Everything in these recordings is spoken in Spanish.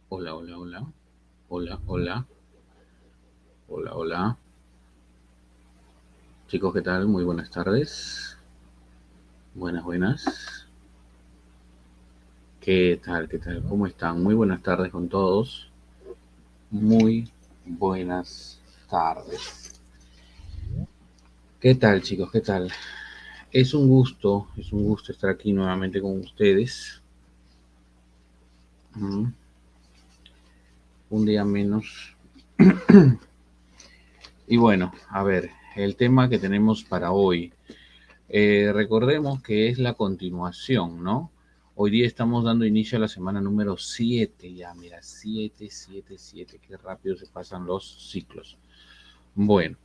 Hola, hola, hola. Hola, hola. Hola, hola. Chicos, ¿qué tal? Muy buenas tardes. Buenas, buenas. ¿Qué tal? ¿Qué tal? ¿Cómo están? Muy buenas tardes con todos. Muy buenas tardes. ¿Qué tal, chicos? ¿Qué tal? Es un gusto estar aquí nuevamente con ustedes. Mm, Un día menos. Y bueno, a ver, el tema que tenemos para hoy. Recordemos que es la continuación, ¿no? Hoy día estamos dando inicio a la semana número 7, ya, mira, 7, 7, 7, qué rápido se pasan los ciclos. Bueno,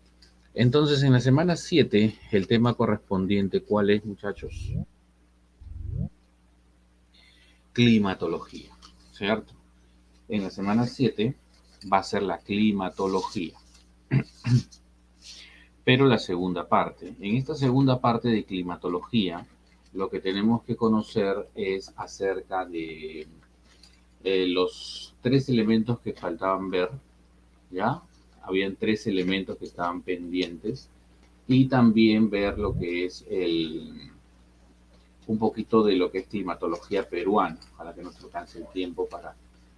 entonces en la semana 7, el tema correspondiente, ¿cuál es, muchachos? Climatología, ¿cierto? En la semana 7 va a ser la climatología, pero la segunda parte. En esta segunda parte de climatología, lo que tenemos que conocer es acerca de los tres elementos que faltaban ver, ¿ya? Habían tres elementos que estaban pendientes y también ver lo que es un poquito de lo que es climatología peruana, para que nos alcance el tiempo para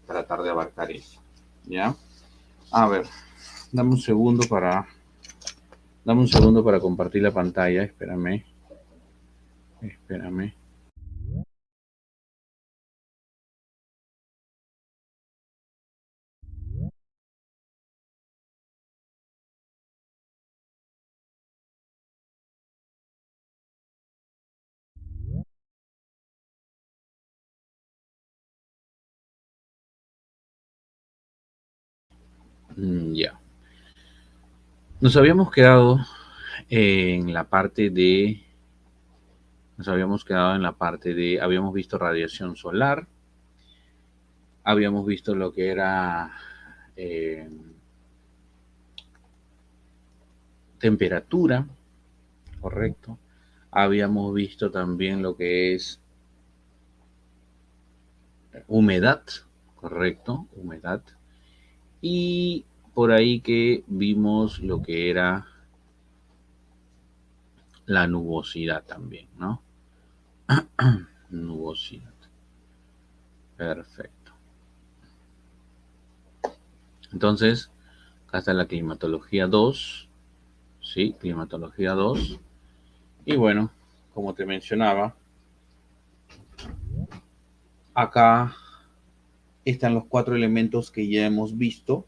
tratar de abarcar eso, ¿ya? A ver, dame un segundo para, dame un segundo para compartir la pantalla, espérame, espérame. Ya. Nos habíamos quedado en la parte de Nos habíamos quedado en la parte de, habíamos visto radiación solar, habíamos visto lo que era eh, temperatura, correcto. Habíamos visto también lo que es humedad, correcto, humedad. Y por ahí que vimos lo que era la nubosidad también, ¿no? Nubosidad. Perfecto. Entonces, acá está la climatología 2, ¿sí? Climatología 2. Y bueno, como te mencionaba, acá están los cuatro elementos que ya hemos visto,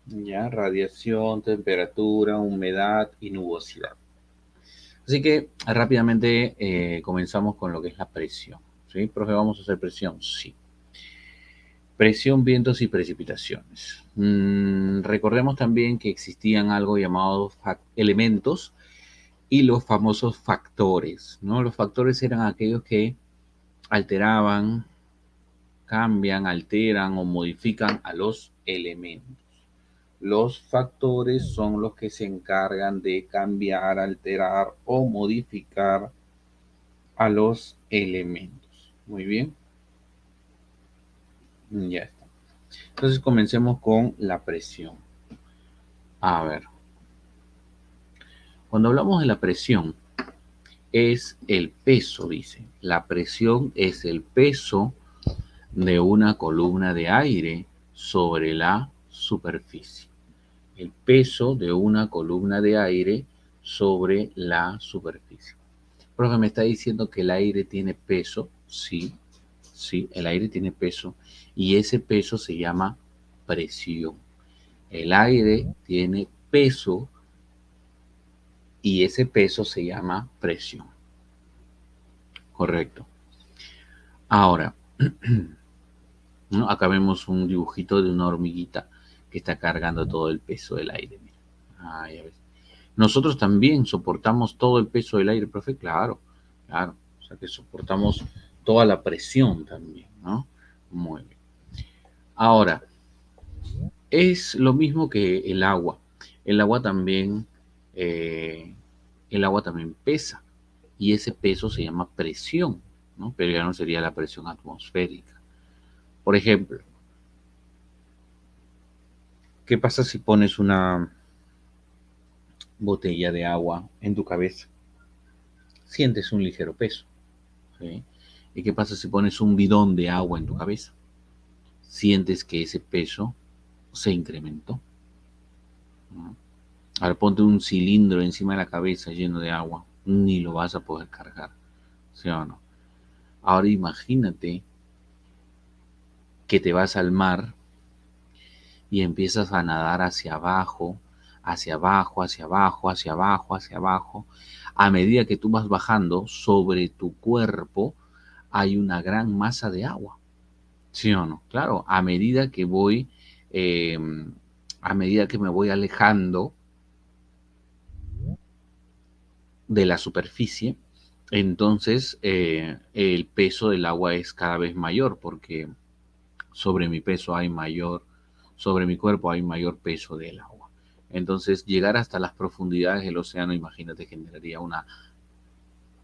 ya, radiación, temperatura, humedad y nubosidad. Así que rápidamente comenzamos con lo que es la presión. ¿Sí? Profe, ¿vamos a hacer presión? Sí. Presión, vientos y precipitaciones. Recordemos también que existían algo llamados elementos y los famosos factores, ¿no? Los factores eran aquellos que alteraban, cambian, alteran o modifican a los elementos. Los factores son los que se encargan de cambiar, alterar o modificar a los elementos. Muy bien, ya está. Entonces comencemos con la presión. A ver, cuando hablamos de la presión, es el peso, dice. La presión es el peso de una columna de aire sobre la superficie. El peso de una columna de aire sobre la superficie. Profe, me está diciendo que el aire tiene peso. Sí, sí, el aire tiene peso y ese peso se llama presión. El aire tiene peso y ese peso se llama presión. Correcto. Ahora, ¿no? Acá vemos un dibujito de una hormiguita que está cargando todo el peso del aire. Mira. Ah, ya ves. Nosotros también soportamos todo el peso del aire, profe, claro, claro. O sea que soportamos toda la presión también, ¿no? Muy bien. Ahora, es lo mismo que el agua. El agua también, eh, el agua también pesa y ese peso se llama presión, ¿no? Pero ya no sería la presión atmosférica. Por ejemplo, ¿Qué pasa si pones una botella de agua en tu cabeza? Sientes un ligero peso, ¿sí? ¿Y qué pasa si pones un bidón de agua en tu cabeza? Sientes que ese peso se incrementó, ¿no? Ahora ponte un cilindro encima de la cabeza lleno de agua, ni lo vas a poder cargar, ¿sí o no? Ahora imagínate que te vas al mar y empiezas a nadar hacia abajo, hacia abajo, hacia abajo, hacia abajo, hacia abajo. A medida que tú vas bajando, sobre tu cuerpo hay una gran masa de agua, ¿sí o no? Claro, eh, a medida que me voy alejando de la superficie, entonces el peso del agua es cada vez mayor porque sobre mi peso hay mayor, sobre mi cuerpo hay mayor peso del agua. Entonces, llegar hasta las profundidades del océano, imagínate, generaría una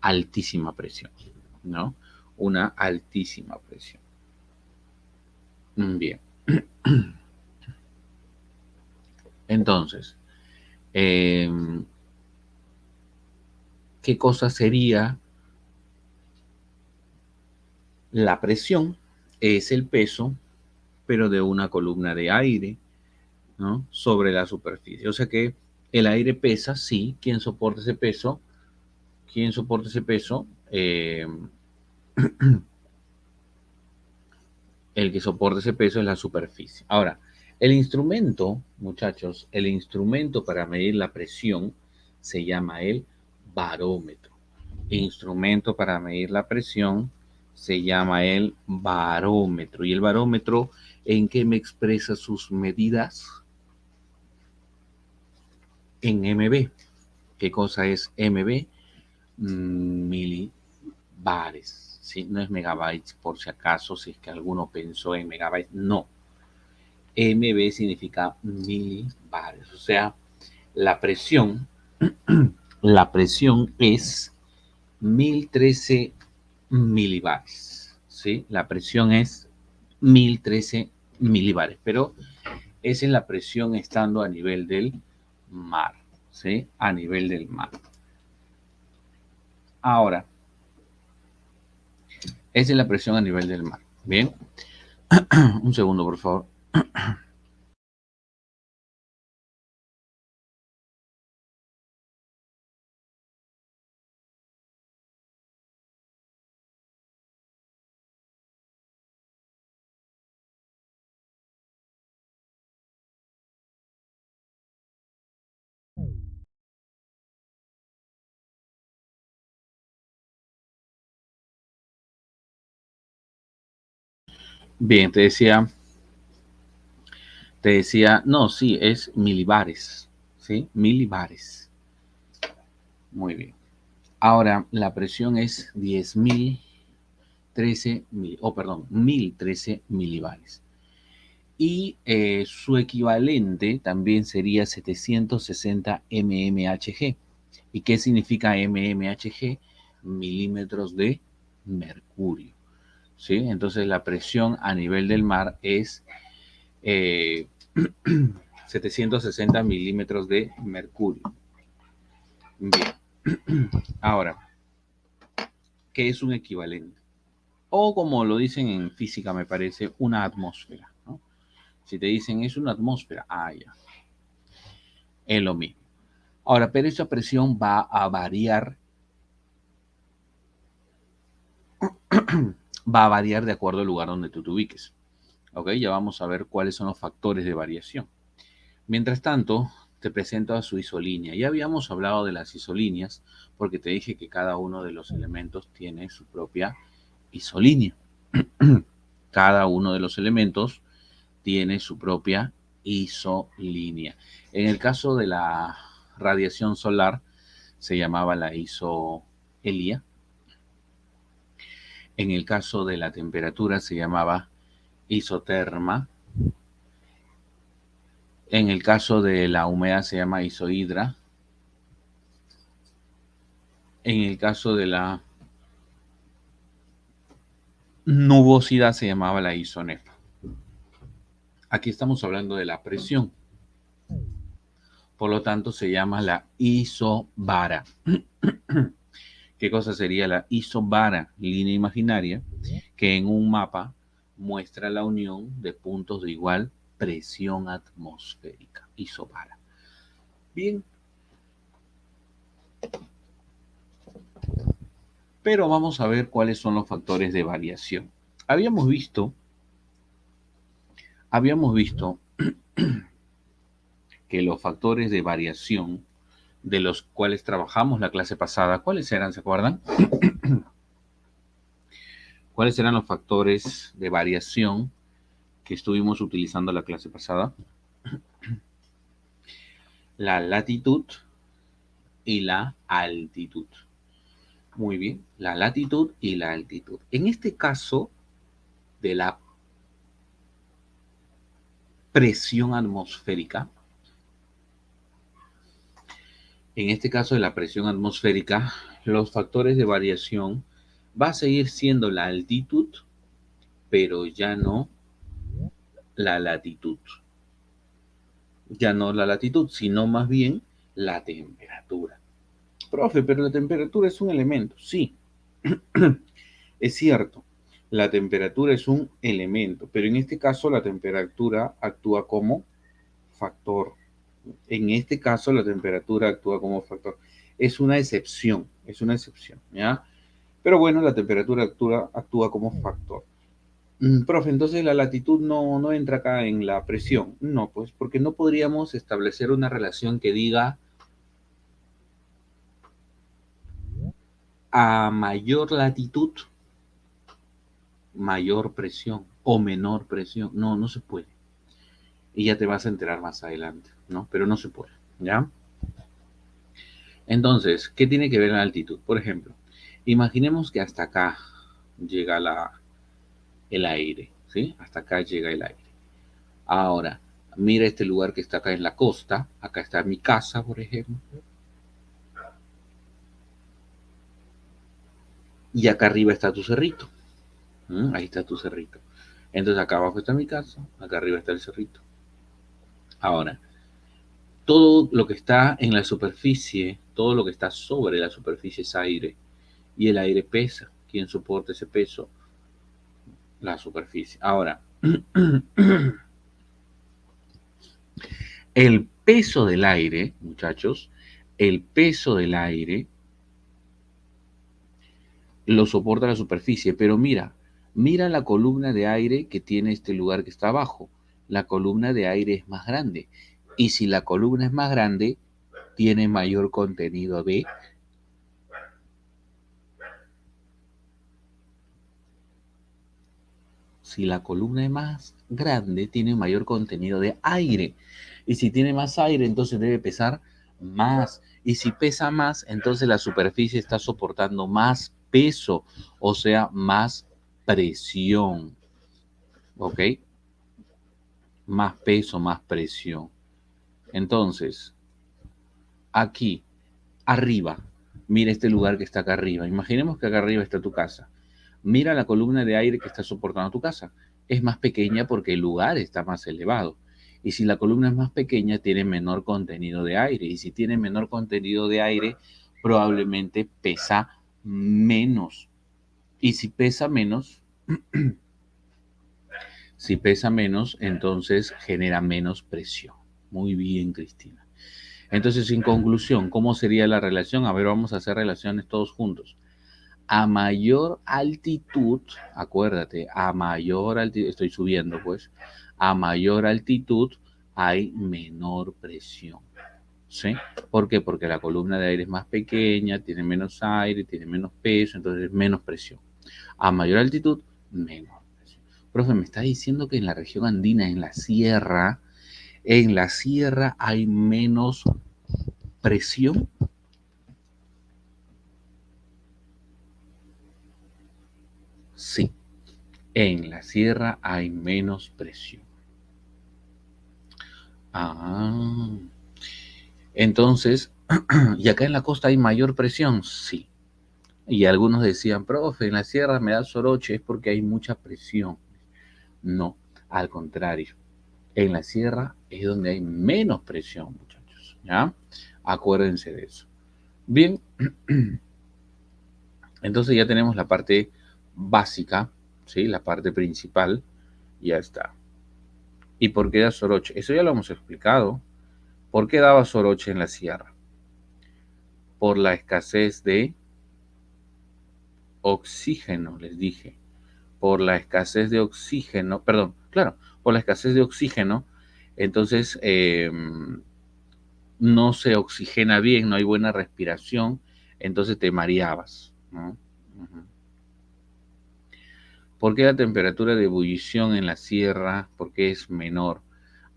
altísima presión, ¿no? Una altísima presión. Bien. Entonces, eh, ¿qué cosa sería la presión? Es el peso, pero de una columna de aire, ¿no? Sobre la superficie. O sea que el aire pesa, sí. ¿Quién soporta ese peso? ¿Quién soporta ese peso? El que soporta ese peso es la superficie. Ahora, el instrumento, muchachos, el instrumento para medir la presión se llama el barómetro. Instrumento para medir la presión se llama el barómetro. ¿Y el barómetro en qué me expresa sus medidas? En MB. ¿Qué cosa es MB? Milibares. ¿Sí? No es megabytes, por si acaso, si es que alguno pensó en megabytes. No. MB significa milibares. O sea, la presión, la presión es 1013 milibares. ¿Sí? La presión es 1013 milibares. Pero esa es la presión estando a nivel del mar. ¿Sí? A nivel del mar. Ahora, esa es la presión a nivel del mar. Bien. Un segundo, por favor. Bien, no, sí, es milibares, ¿sí? Milibares. Muy bien. Ahora, la presión es 10.013, perdón, 1013 milibares. Y su equivalente también sería 760 mmHg. ¿Y qué significa mmHg? Milímetros de mercurio. ¿Sí? Entonces la presión a nivel del mar es eh, 760 milímetros de mercurio. Bien, ahora, ¿qué es un equivalente? O como lo dicen en física, me parece, una atmósfera, ¿no? Si te dicen es una atmósfera, ya, es lo mismo. Ahora, pero esa presión va a variar, va a variar de acuerdo al lugar donde tú te ubiques. ¿Ok? Ya vamos a ver cuáles son los factores de variación. Mientras tanto, te presento a su isolínea. Ya habíamos hablado de las isolíneas porque te dije que cada uno de los elementos tiene su propia isolínea. Cada uno de los elementos tiene su propia isolínea. En el caso de la radiación solar, se llamaba la isoelia. En el caso de la temperatura, se llamaba isoterma. En el caso de la humedad, se llama isohidra. En el caso de la nubosidad, se llamaba la isonefa. Aquí estamos hablando de la presión. Por lo tanto, se llama la isobara. ¿Qué cosa sería la isobara? Línea imaginaria que en un mapa muestra la unión de puntos de igual presión atmosférica. Isobara. Bien. Pero vamos a ver cuáles son los factores de variación. Habíamos visto que los factores de variación de los cuales trabajamos la clase pasada, ¿cuáles eran? ¿Se acuerdan? ¿Cuáles eran los factores de variación que estuvimos utilizando la clase pasada? La latitud y la altitud. Muy bien, la latitud y la altitud. En este caso de la presión atmosférica, los factores de variación va a seguir siendo la altitud, pero ya no la latitud. Ya no la latitud, sino más bien la temperatura. Profe, pero la temperatura es un elemento. Sí, es cierto. La temperatura es un elemento, pero en este caso la temperatura actúa como factor. En este caso la temperatura actúa como factor. Es una excepción, ¿ya? Pero bueno, la temperatura actúa como factor. Profe, entonces la latitud no entra acá en la presión. No, pues porque no podríamos establecer una relación que diga a mayor latitud, mayor presión o menor presión. No, no se puede. Y ya te vas a enterar más adelante, ¿no? Pero no se puede, ¿ya? Entonces, ¿qué tiene que ver la altitud? Por ejemplo, imaginemos que hasta acá llega el aire, ¿sí? Hasta acá llega el aire. Ahora, mira este lugar que está acá en la costa. Acá está mi casa, por ejemplo. Y acá arriba está tu cerrito. Ahí está tu cerrito. Entonces acá abajo está mi casa, acá arriba está el cerrito. Ahora, todo lo que está en la superficie, todo lo que está sobre la superficie es aire. Y el aire pesa. ¿Quién soporta ese peso? La superficie. Ahora, el peso del aire, muchachos, el peso del aire lo soporta la superficie, pero mira la columna de aire que tiene este lugar que está abajo. La columna de aire es más grande. Y si la columna es más grande, tiene mayor contenido de... Si la columna es más grande, tiene mayor contenido de aire. Y si tiene más aire, entonces debe pesar más. Y si pesa más, entonces la superficie está soportando más peso, o sea, más presión. ¿Ok? Más peso, más presión. Entonces, aquí, arriba, mira este lugar que está acá arriba. Imaginemos que acá arriba está tu casa. Mira la columna de aire que está soportando tu casa. Es más pequeña porque el lugar está más elevado. Y si la columna es más pequeña, tiene menor contenido de aire. Y si tiene menor contenido de aire, probablemente pesa menos. Y si pesa menos, entonces genera menos presión. Muy bien, Cristina. Entonces, en conclusión, ¿cómo sería la relación? A ver, vamos a hacer relaciones todos juntos. A mayor altitud, acuérdate, a mayor altitud, estoy subiendo pues, a mayor altitud hay menor presión. ¿Sí? ¿Por qué? Porque la columna de aire es más pequeña, tiene menos aire, tiene menos peso, entonces menos presión. A mayor altitud, menos presión. Profe, me está diciendo que en la región andina, en la sierra hay menos presión. Sí, en la sierra hay menos presión. Ah, entonces, ¿y acá en la costa hay mayor presión? Sí. Y algunos decían, profe, en la sierra me da soroche, es porque hay mucha presión. No, al contrario. En la sierra es donde hay menos presión, muchachos. ¿ya? Acuérdense de eso. Bien, entonces ya tenemos la parte básica, ¿sí? La parte principal, ya está. ¿Y por qué da soroche? Eso ya lo hemos explicado. ¿Por qué daba soroche en la sierra? Por la escasez de oxígeno, les dije. Por la escasez de oxígeno, perdón, claro, por la escasez de oxígeno, entonces no se oxigena bien, no hay buena respiración, entonces te mareabas, ¿no? Ujú. ¿Por qué la temperatura de ebullición en la sierra? ¿Por qué es menor?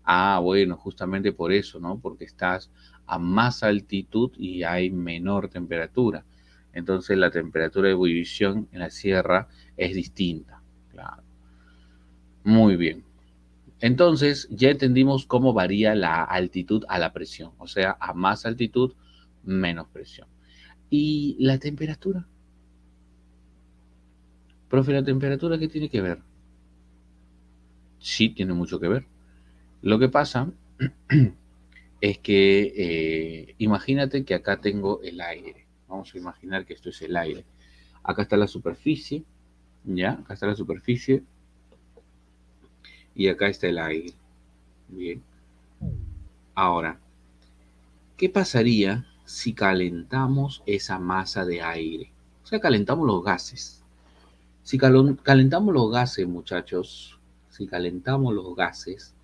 Ah, bueno, justamente por eso, ¿no? Porque estás a más altitud y hay menor temperatura. Entonces la temperatura de ebullición en la sierra es distinta. Claro. Muy bien. Entonces ya entendimos cómo varía la altitud a la presión. O sea, a más altitud, menos presión. ¿Y la temperatura? Profe, ¿la temperatura qué tiene que ver? Sí, tiene mucho que ver. Lo que pasa es que imagínate que acá tengo el aire. Vamos a imaginar que esto es el aire. Acá está la superficie, ¿ya? Acá está la superficie y acá está el aire. Bien. Ahora, ¿qué pasaría si calentamos esa masa de aire? O sea, calentamos los gases. Si calentamos los gases, muchachos, si calentamos los gases,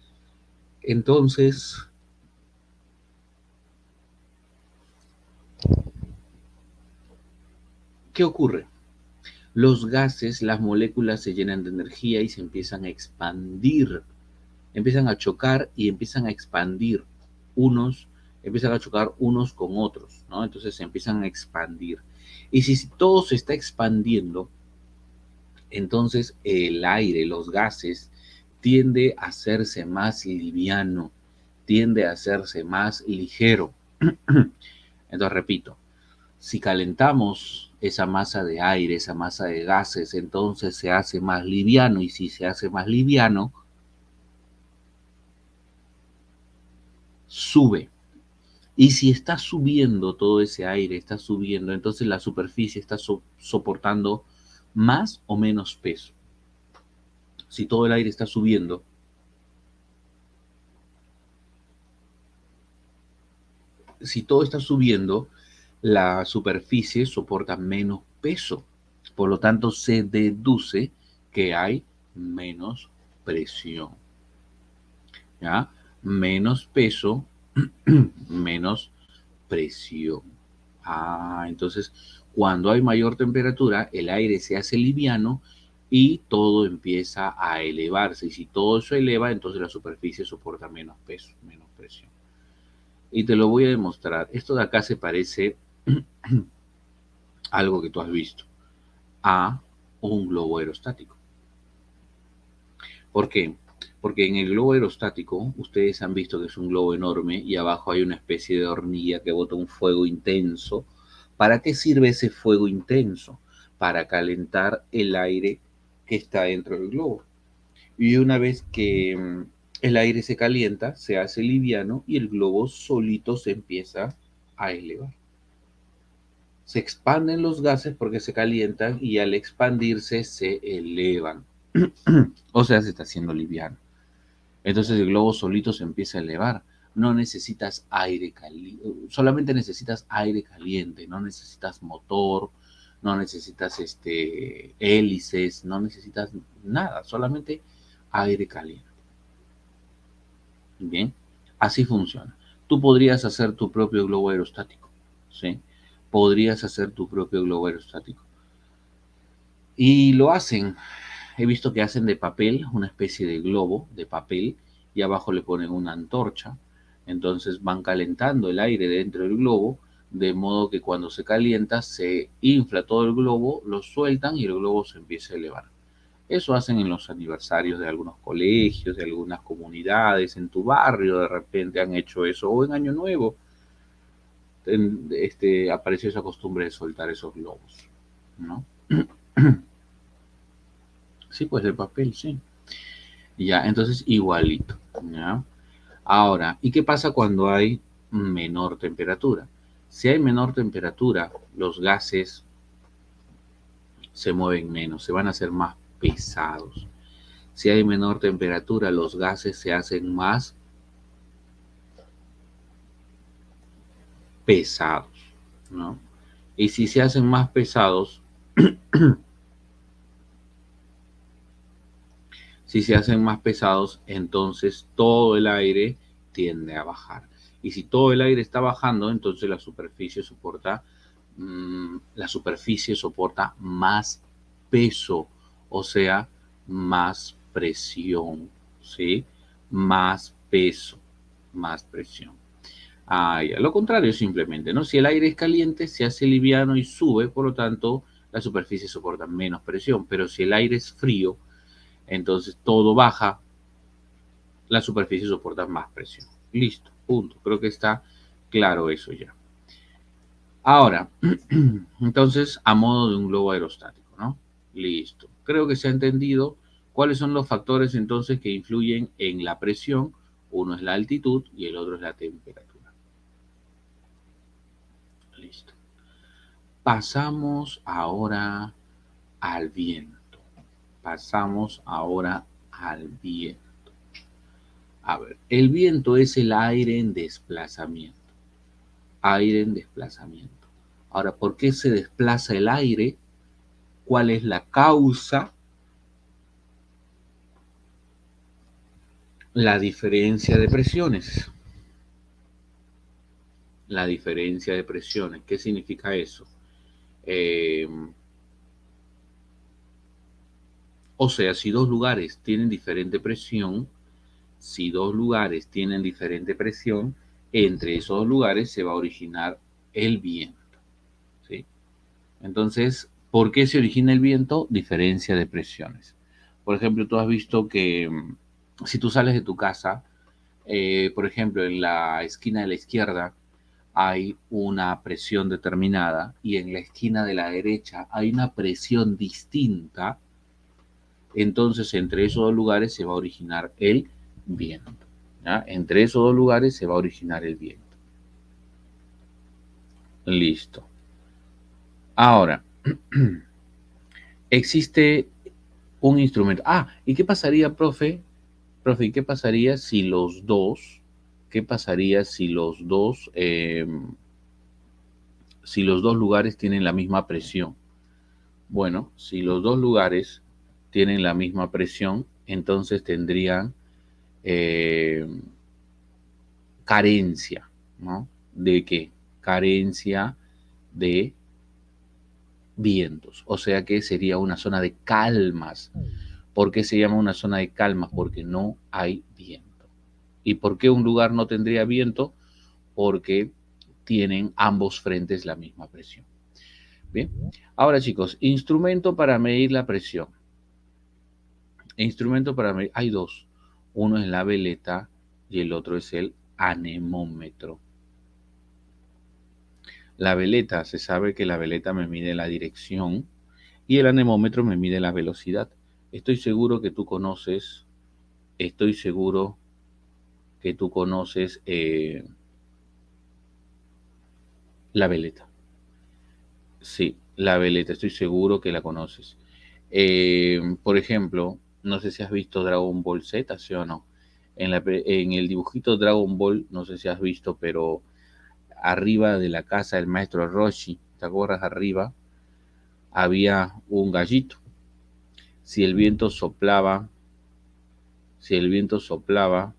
entonces, ¿qué ocurre? Los gases, las moléculas se llenan de energía y se empiezan a expandir, empiezan a chocar y empiezan a expandir. Unos empiezan a chocar unos con otros, ¿no? Entonces se empiezan a expandir. Y si todo se está expandiendo, entonces el aire, los gases, tiende a hacerse más liviano, tiende a hacerse más ligero. Entonces, repito, si calentamos esa masa de aire, esa masa de gases, entonces se hace más liviano y si se hace más liviano, sube. Y si está subiendo todo ese aire, está subiendo, entonces la superficie está soportando más o menos peso. Si todo el aire está subiendo, si todo está subiendo, la superficie soporta menos peso. Por lo tanto, se deduce que hay menos presión. ¿Ya? Menos peso, menos presión. Ah, entonces, cuando hay mayor temperatura, el aire se hace liviano y todo empieza a elevarse. Y si todo se eleva, entonces la superficie soporta menos peso, menos presión. Y te lo voy a demostrar. Esto de acá se parece a algo que tú has visto, a un globo aerostático. ¿Por qué? Porque en el globo aerostático, ustedes han visto que es un globo enorme y abajo hay una especie de hornilla que bota un fuego intenso. ¿Para qué sirve ese fuego intenso? Para calentar el aire que está dentro del globo. Y una vez que el aire se calienta, se hace liviano y el globo solito se empieza a elevar. Se expanden los gases porque se calientan y al expandirse se elevan. O sea, se está haciendo liviano. Entonces el globo solito se empieza a elevar. No necesitas aire caliente, solamente necesitas aire caliente, no necesitas motor, no necesitas hélices, no necesitas nada, solamente aire caliente. Bien, así funciona. Tú podrías hacer tu propio globo aerostático, ¿sí? Podrías hacer tu propio globo aerostático. Y lo hacen. He visto que hacen de papel una especie de globo de papel y abajo le ponen una antorcha. Entonces van calentando el aire dentro del globo, de modo que cuando se calienta se infla todo el globo, lo sueltan y el globo se empieza a elevar. Eso hacen en los aniversarios de algunos colegios, de algunas comunidades, en tu barrio de repente han hecho eso, o en Año Nuevo apareció esa costumbre de soltar esos globos, ¿no? Sí, pues de papel, sí. Ya, entonces igualito, ¿ya? Ahora, ¿y qué pasa cuando hay menor temperatura. Si hay menor temperatura, los gases se mueven menos, se van a hacer más pesados. Si hay menor temperatura, los gases se hacen más pesados, ¿no? Y si se hacen más pesados, si se hacen más pesados, entonces todo el aire tiende a bajar. Y si todo el aire está bajando, entonces la superficie soporta más peso, o sea, más presión, ¿sí? Más peso, más presión. Lo contrario simplemente, ¿no? Si el aire es caliente, se hace liviano y sube, por lo tanto, la superficie soporta menos presión. Pero si el aire es frío, entonces todo baja, la superficie soporta más presión. Listo, punto. Creo que está claro eso ya. Ahora, entonces, a modo de un globo aerostático, ¿no? Listo. Creo que se ha entendido cuáles son los factores entonces que influyen en la presión. Uno es la altitud y el otro es la temperatura. Listo. Pasamos ahora al viento. Pasamos ahora al viento. A ver, el viento es el aire en desplazamiento. Aire en desplazamiento. Ahora, ¿por qué se desplaza el aire? ¿Cuál es la causa? La diferencia de presiones. La diferencia de presiones. ¿Qué significa eso? O sea, si dos lugares tienen diferente presión, entre esos dos lugares se va a originar el viento. ¿Sí? Entonces, ¿por qué se origina el viento? Diferencia de presiones. Por ejemplo, tú has visto que si tú sales de tu casa, por ejemplo, en la esquina de la izquierda hay una presión determinada y en la esquina de la derecha hay una presión distinta, entonces entre esos dos lugares se va a originar el viento. ¿Ya? Entre esos dos lugares se va a originar el viento. Listo. Ahora, existe un instrumento. ¿Y qué pasaría, profe? Profe, ¿y qué pasaría si los dos, si los dos lugares tienen la misma presión? Bueno, si los dos lugares tienen la misma presión, entonces tendrían eh, carencia, ¿no? ¿De qué? Carencia de vientos, o sea que sería una zona de calmas. ¿Por qué se llama una zona de calmas? Porque no hay viento. ¿Y por qué un lugar no tendría viento? Porque tienen ambos frentes la misma presión. Bien, ahora chicos, instrumento para medir la presión. Instrumento para medir, hay dos. Uno es la veleta y el otro es el anemómetro. La veleta, se sabe que la veleta me mide la dirección y el anemómetro me mide la velocidad. Estoy seguro que tú conoces la veleta. Sí, la veleta, estoy seguro que la conoces. Por ejemplo, no sé si has visto Dragon Ball Z, ¿sí o no? En el dibujito Dragon Ball, no sé si has visto, pero arriba de la casa del maestro Roshi, ¿te acuerdas? Arriba había un gallito. Si el viento soplaba, si el viento soplaba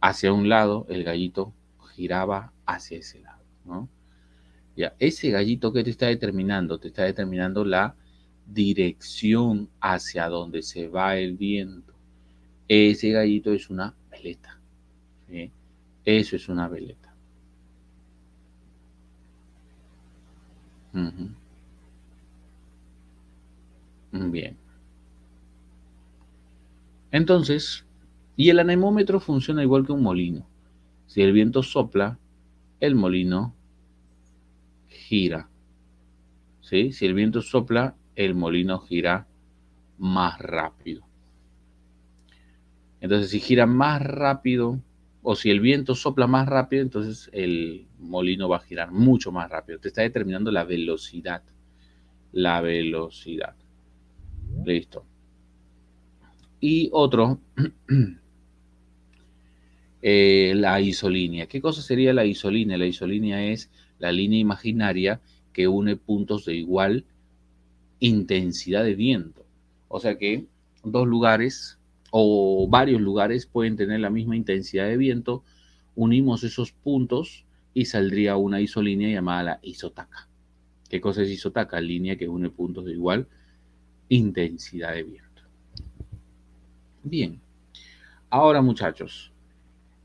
hacia un lado, el gallito giraba hacia ese lado, ¿no? Ya, ese gallito que te está determinando la dirección hacia donde se va el viento. Ese gallito es una veleta, ¿sí? Eso es una veleta. Uh-huh. Bien. Entonces, y el anemómetro funciona igual que un molino. Si el viento sopla, el molino gira. ¿Sí? Si el viento sopla, el molino gira más rápido. Entonces, si gira más rápido, O si el viento sopla más rápido, entonces el molino va a girar mucho más rápido. Te está determinando la velocidad. La velocidad. Listo. Y otro, la isolínea. ¿Qué cosa sería la isolínea? La isolínea es la línea imaginaria que une puntos de igual intensidad de viento. O sea que dos lugares o varios lugares pueden tener la misma intensidad de viento, unimos esos puntos y saldría una isolínea llamada la isotaca. ¿Qué cosa es isotaca? Línea que une puntos de igual intensidad de viento. Bien, ahora muchachos,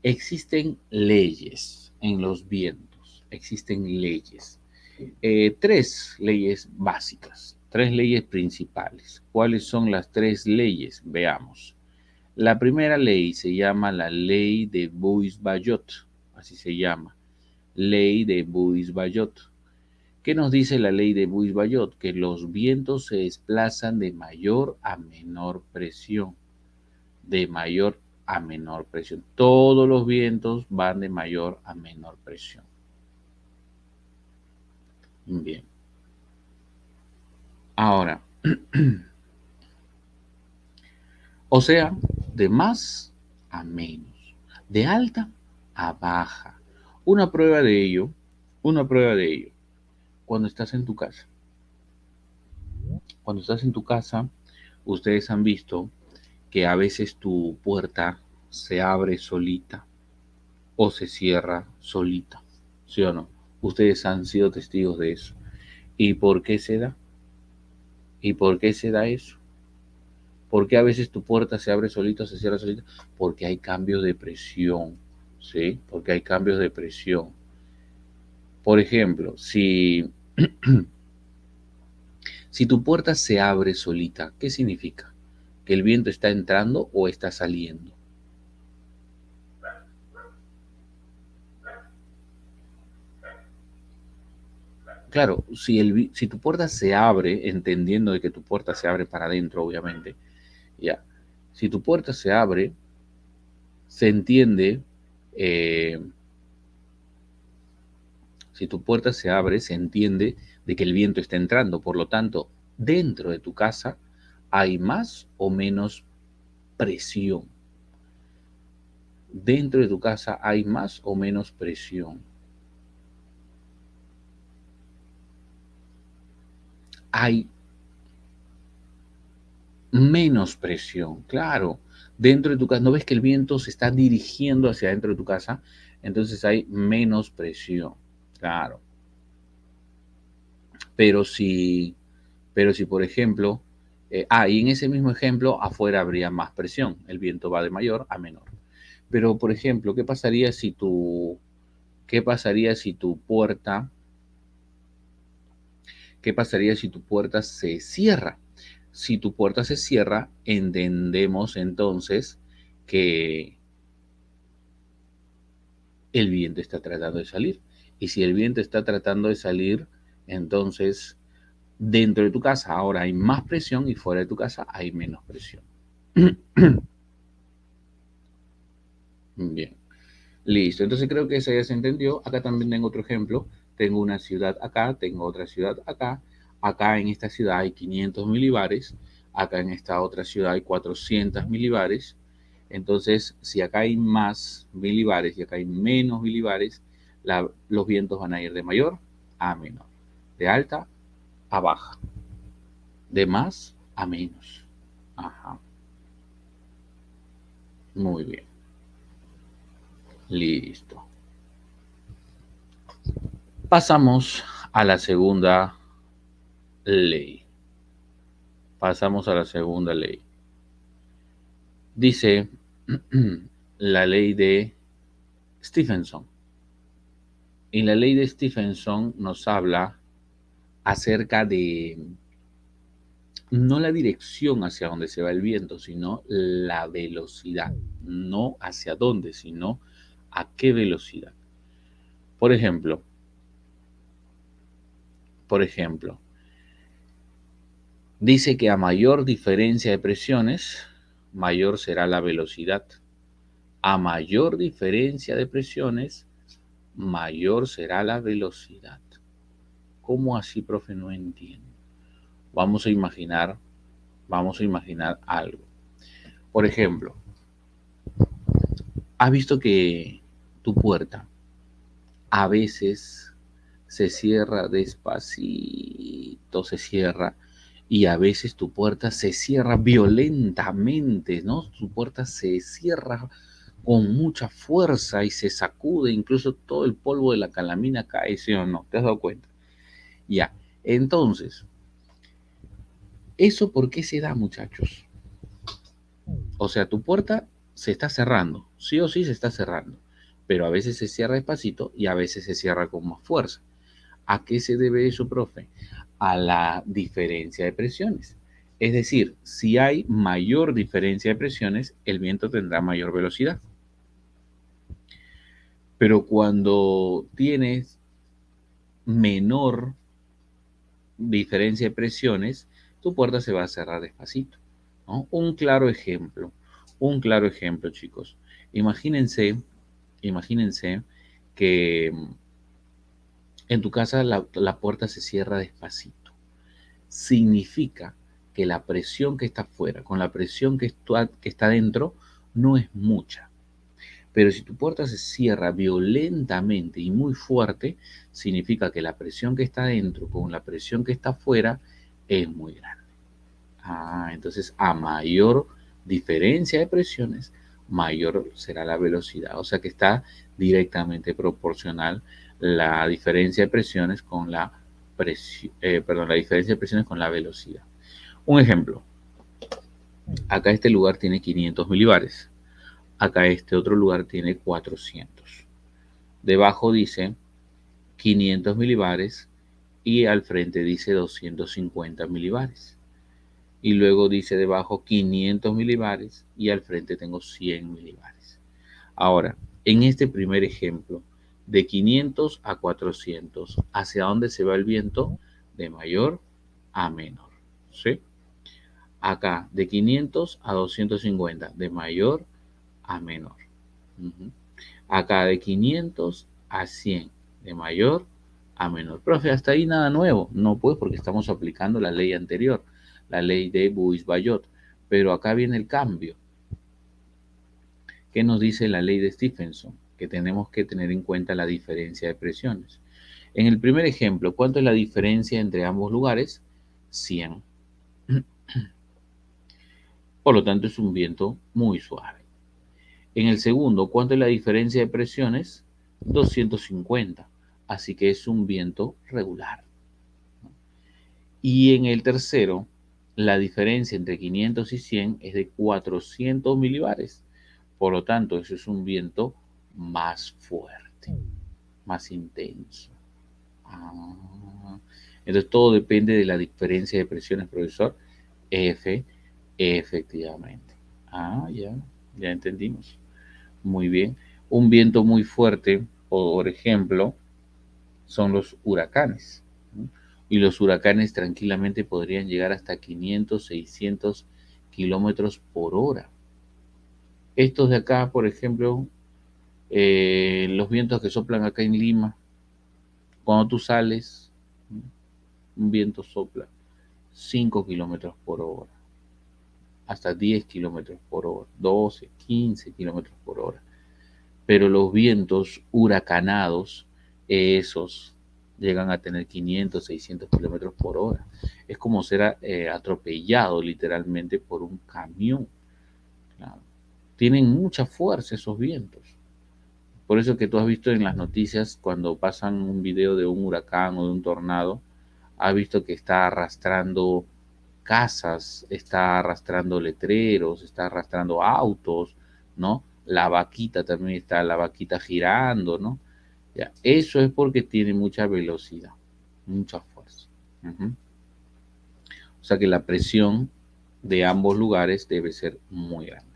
existen leyes en los vientos, existen leyes. Tres leyes básicas, tres leyes principales. ¿Cuáles son las tres leyes? Veamos. La primera ley se llama la ley de Buis-Ballot, así se llama, ley de Buis-Ballot. ¿Qué nos dice la ley de Buis-Ballot? Que los vientos se desplazan de mayor a menor presión, de mayor a menor presión. Todos los vientos van de mayor a menor presión. Bien. Ahora, o sea, de más a menos, de alta a baja. Una prueba de ello, una prueba de ello, cuando estás en tu casa. Cuando estás en tu casa, ustedes han visto que a veces tu puerta se abre solita o se cierra solita, ¿sí o no? Ustedes han sido testigos de eso. ¿Y por qué se da? ¿Y por qué se da eso? ¿Por qué a veces tu puerta se abre solita o se cierra solita? Porque hay cambios de presión, ¿sí? Porque hay cambios de presión. Por ejemplo, si tu puerta se abre solita, ¿qué significa? ¿Que el viento está entrando o está saliendo? Claro, si tu puerta se abre, entendiendo de que tu puerta se abre para adentro, obviamente, ya. Si tu puerta se abre, se entiende, eh, si tu puerta se abre, se entiende de que el viento está entrando. Por lo tanto, dentro de tu casa hay más o menos presión. Dentro de tu casa hay más o menos presión. Hay menos presión, claro. Dentro de tu casa, ¿no ves que el viento se está dirigiendo hacia adentro de tu casa? Entonces hay menos presión, claro. Pero si, pero si por ejemplo, y en ese mismo ejemplo, afuera habría más presión. El viento va de mayor a menor. Pero, por ejemplo, qué pasaría si tu puerta, qué pasaría si tu puerta se cierra? Si tu puerta se cierra, entendemos entonces que el viento está tratando de salir. Y si el viento está tratando de salir, entonces dentro de tu casa ahora hay más presión y fuera de tu casa hay menos presión. Bien, listo. Entonces creo que eso ya se entendió. Acá también tengo otro ejemplo. Tengo una ciudad acá, tengo otra ciudad acá. Acá en esta ciudad hay 500 milibares. Acá en esta otra ciudad hay 400 milibares. Entonces, si acá hay más milibares y acá hay menos milibares, los vientos van a ir de mayor a menor, de alta a baja, de más a menos. Ajá, muy bien, listo. Pasamos a la segunda ley. Pasamos a la segunda ley. Dice la ley de Stephenson. Y la ley de Stephenson nos habla acerca de no la dirección hacia donde se va el viento, sino la velocidad. No hacia dónde, sino a qué velocidad. Por ejemplo, por ejemplo, dice que a mayor diferencia de presiones, mayor será la velocidad. A mayor diferencia de presiones, mayor será la velocidad. ¿Cómo así, profe? No entiendo. Vamos a imaginar, vamos a imaginar algo. Por ejemplo, ¿has visto que tu puerta a veces se cierra despacito, se cierra, y a veces tu puerta se cierra violentamente, ¿no? Tu puerta se cierra con mucha fuerza y se sacude, incluso todo el polvo de la calamina cae, ¿sí o no? ¿Te has dado cuenta? Ya, entonces, ¿eso por qué se da, muchachos? O sea, tu puerta se está cerrando, sí o sí se está cerrando, pero a veces se cierra despacito y a veces se cierra con más fuerza. ¿A qué se debe eso, profe? A la diferencia de presiones. Es decir, si hay mayor diferencia de presiones, el viento tendrá mayor velocidad. Pero cuando tienes menor diferencia de presiones, tu puerta se va a cerrar despacito, ¿no? Un claro ejemplo, chicos. Imagínense, imagínense que en tu casa la puerta se cierra despacito. Significa que la presión que está afuera con la presión que está dentro no es mucha. Pero si tu puerta se cierra violentamente y muy fuerte, significa que la presión que está dentro con la presión que está afuera es muy grande. Entonces a mayor diferencia de presiones, mayor será la velocidad. O sea que está directamente proporcional la diferencia de presiones con la la diferencia de presiones con la velocidad. Un ejemplo, acá este lugar tiene 500 milibares, acá este otro lugar tiene 400. Debajo dice 500 milibares y al frente dice 250 milibares. Y luego dice debajo 500 milibares y al frente tengo 100 milibares. Ahora, en este primer ejemplo, de 500 a 400, ¿hacia dónde se va el viento? De mayor a menor, ¿sí? Acá, de 500 a 250, de mayor a menor. Uh-huh. Acá, de 500 a 100, de mayor a menor. Profe, hasta ahí nada nuevo. No, pues, porque estamos aplicando la ley anterior, la ley de Buis-Ballot. Pero acá viene el cambio. ¿Qué nos dice la ley de Stephenson? Que tenemos que tener en cuenta la diferencia de presiones. En el primer ejemplo, ¿cuánto es la diferencia entre ambos lugares? 100. Por lo tanto, es un viento muy suave. En el segundo, ¿cuánto es la diferencia de presiones? 250. Así que es un viento regular. Y en el tercero, la diferencia entre 500 y 100 es de 400 milibares. Por lo tanto, eso es un viento más fuerte, más intenso. Entonces, todo depende de la diferencia de presiones, profesor. F, efectivamente. Ya entendimos. Muy bien. Un viento muy fuerte, por ejemplo, son los huracanes. Y los huracanes tranquilamente podrían llegar hasta 500, 600 kilómetros por hora. Estos de acá, por ejemplo, los vientos que soplan acá en Lima, cuando tú sales, un viento sopla 5 kilómetros por hora, hasta 10 kilómetros por hora, 12, 15 kilómetros por hora. Pero los vientos huracanados, esos llegan a tener 500, 600 kilómetros por hora. Es como ser atropellado literalmente por un camión. Claro. Tienen mucha fuerza esos vientos. Por eso que tú has visto en las noticias cuando pasan un video de un huracán o de un tornado, has visto que está arrastrando casas, está arrastrando letreros, está arrastrando autos, ¿no? La vaquita también está, la vaquita girando, ¿no? Ya, eso es porque tiene mucha velocidad, mucha fuerza. Uh-huh. O sea que la presión de ambos lugares debe ser muy grande.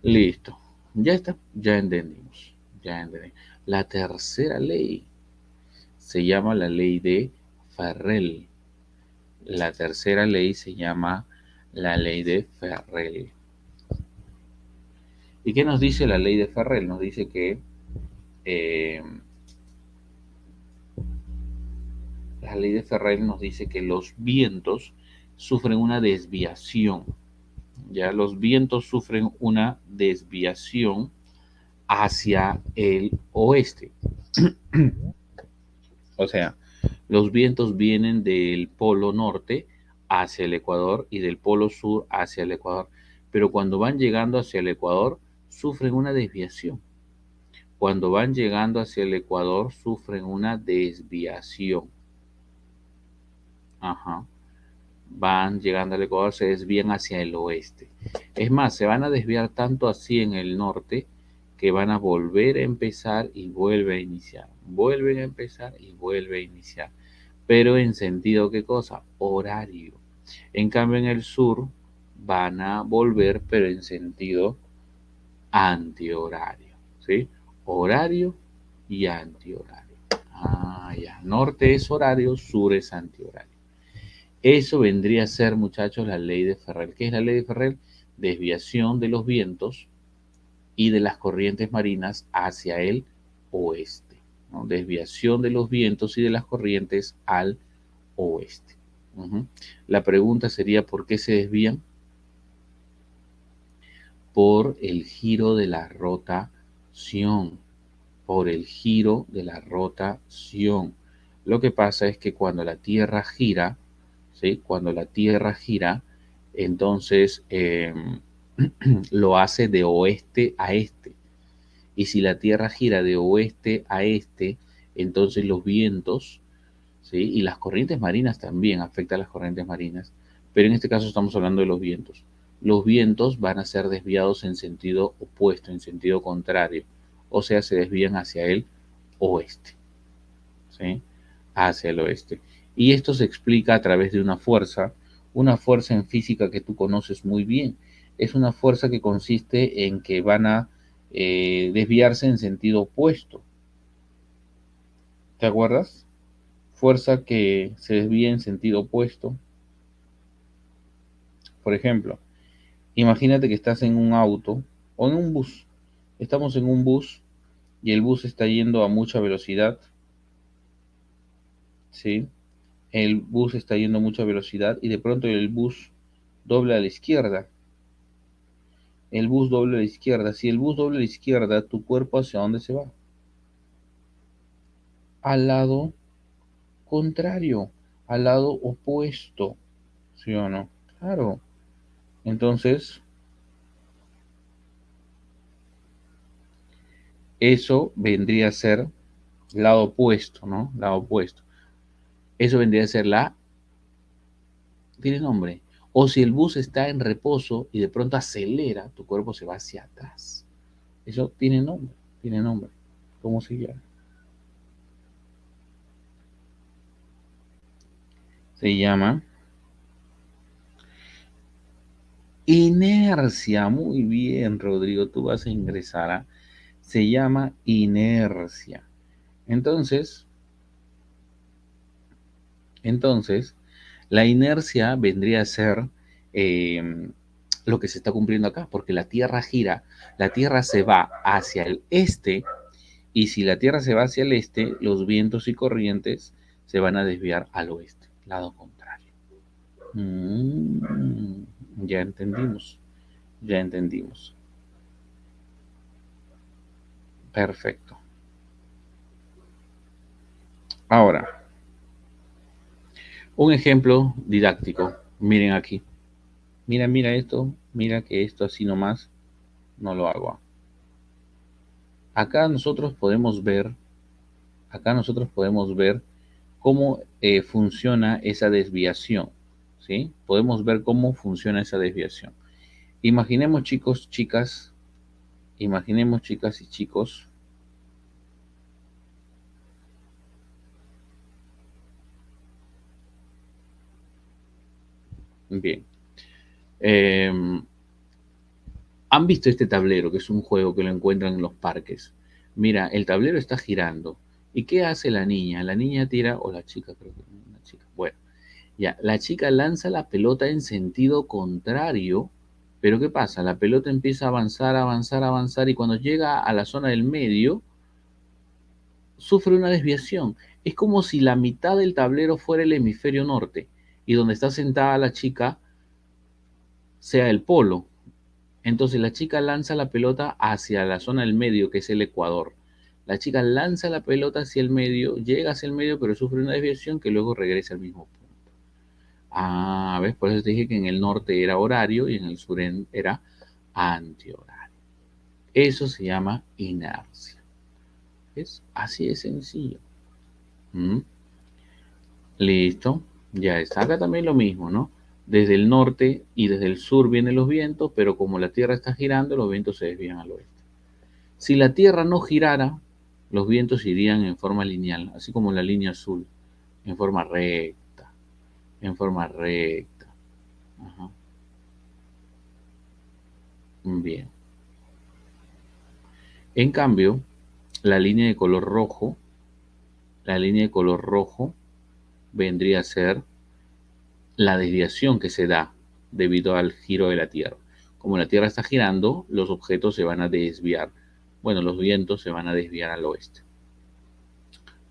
Listo, ya está, ya entendimos, ya entendí. La tercera ley se llama la ley de Ferrel. La tercera ley se llama la ley de Ferrel. ¿Y qué nos dice la ley de Ferrel? Nos dice que eh, la ley de Ferrel nos dice que los vientos sufren una desviación. Ya los vientos sufren una desviación hacia el oeste. O sea, los vientos vienen del polo norte hacia el Ecuador y del polo sur hacia el Ecuador. Pero cuando van llegando hacia el Ecuador, sufren una desviación. Cuando van llegando hacia el Ecuador, sufren una desviación. Ajá. Van llegando al Ecuador, se desvían hacia el oeste. Es más, se van a desviar tanto así en el norte que van a volver a empezar y vuelve a iniciar. Vuelven a empezar y vuelve a iniciar. Pero en sentido, ¿qué cosa? Horario. En cambio, en el sur van a volver, pero en sentido antihorario. ¿Sí? Horario y antihorario. Ah, ya. Norte es horario, sur es antihorario. Eso vendría a ser, muchachos, la ley de Ferrel. ¿Qué es la ley de Ferrel? Desviación de los vientos y de las corrientes marinas hacia el oeste. ¿No? Desviación de los vientos y de las corrientes al oeste. La pregunta sería, ¿por qué se desvían? Por el giro de la rotación. Por el giro de la rotación. Lo que pasa es que cuando la Tierra gira, ¿sí? Cuando la Tierra gira, entonces lo hace de oeste a este. Y si la Tierra gira de oeste a este, entonces los vientos, ¿sí? Y las corrientes marinas también afectan a las corrientes marinas, pero en este caso estamos hablando de los vientos. Los vientos van a ser desviados en sentido opuesto, en sentido contrario, o sea, se desvían hacia el oeste, ¿sí? Hacia el oeste. Y esto se explica a través de una fuerza en física que tú conoces muy bien. Es una fuerza que consiste en que van a desviarse en sentido opuesto. ¿Te acuerdas? Fuerza que se desvía en sentido opuesto. Por ejemplo, imagínate que estás en un auto o en un bus. Estamos en un bus y el bus está yendo a mucha velocidad, ¿sí? El bus está yendo a mucha velocidad y de pronto el bus dobla a la izquierda. El bus dobla a la izquierda. Si el bus dobla a la izquierda, ¿tu cuerpo hacia dónde se va? Al lado contrario, al lado opuesto, ¿sí o no? Claro. Entonces, eso vendría a ser lado opuesto, ¿no? Lado opuesto. Eso vendría a ser tiene nombre. O si el bus está en reposo y de pronto acelera, tu cuerpo se va hacia atrás. Eso tiene nombre, tiene nombre. ¿Cómo se llama? Se llama inercia. Muy bien, Rodrigo, tú vas a ingresar a... Se llama inercia. Entonces, la inercia vendría a ser lo que se está cumpliendo acá, porque la Tierra gira, la Tierra se va hacia el este, y si la Tierra se va hacia el este, los vientos y corrientes se van a desviar al oeste, lado contrario. Mm, ya entendimos, ya entendimos. Perfecto. Ahora, un ejemplo didáctico. Miren aquí. Mira esto. Mira que esto así nomás no lo hago. Acá nosotros podemos ver, acá nosotros podemos ver cómo funciona esa desviación, ¿sí? Podemos ver cómo funciona esa desviación. Imaginemos, chicos, chicas, imaginemos, chicas y chicos, bien, eh, han visto este tablero, que es un juego que lo encuentran en los parques. Mira, el tablero está girando. ¿Y qué hace la niña? La niña tira, o la chica, creo que es una chica. Bueno, ya, la chica lanza la pelota en sentido contrario, Pero ¿qué pasa? La pelota empieza a avanzar, avanzar, avanzar y cuando llega a la zona del medio, sufre una desviación. Es como si la mitad del tablero fuera el hemisferio norte y donde está sentada la chica sea el polo. Entonces la chica lanza la pelota hacia la zona del medio, que es el ecuador. La chica lanza la pelota hacia el medio, llega hacia el medio, pero sufre una desviación que luego regresa al mismo punto. Ah, ¿ves? Por eso te dije que en el norte era horario y en el sur era antihorario. Eso se llama inercia. ¿Ves? Así de sencillo. ¿Mm? Listo. Ya está. Acá también lo mismo, ¿no? Desde el norte y desde el sur vienen los vientos, pero como la Tierra está girando, los vientos se desvían al oeste. Si la Tierra no girara, los vientos irían en forma lineal, así como la línea azul, en forma recta, en forma recta. Ajá. Bien. En cambio, la línea de color rojo, la línea de color rojo vendría a ser la desviación que se da debido al giro de la Tierra. Como la Tierra está girando, los objetos se van a desviar. Bueno, los vientos se van a desviar al oeste.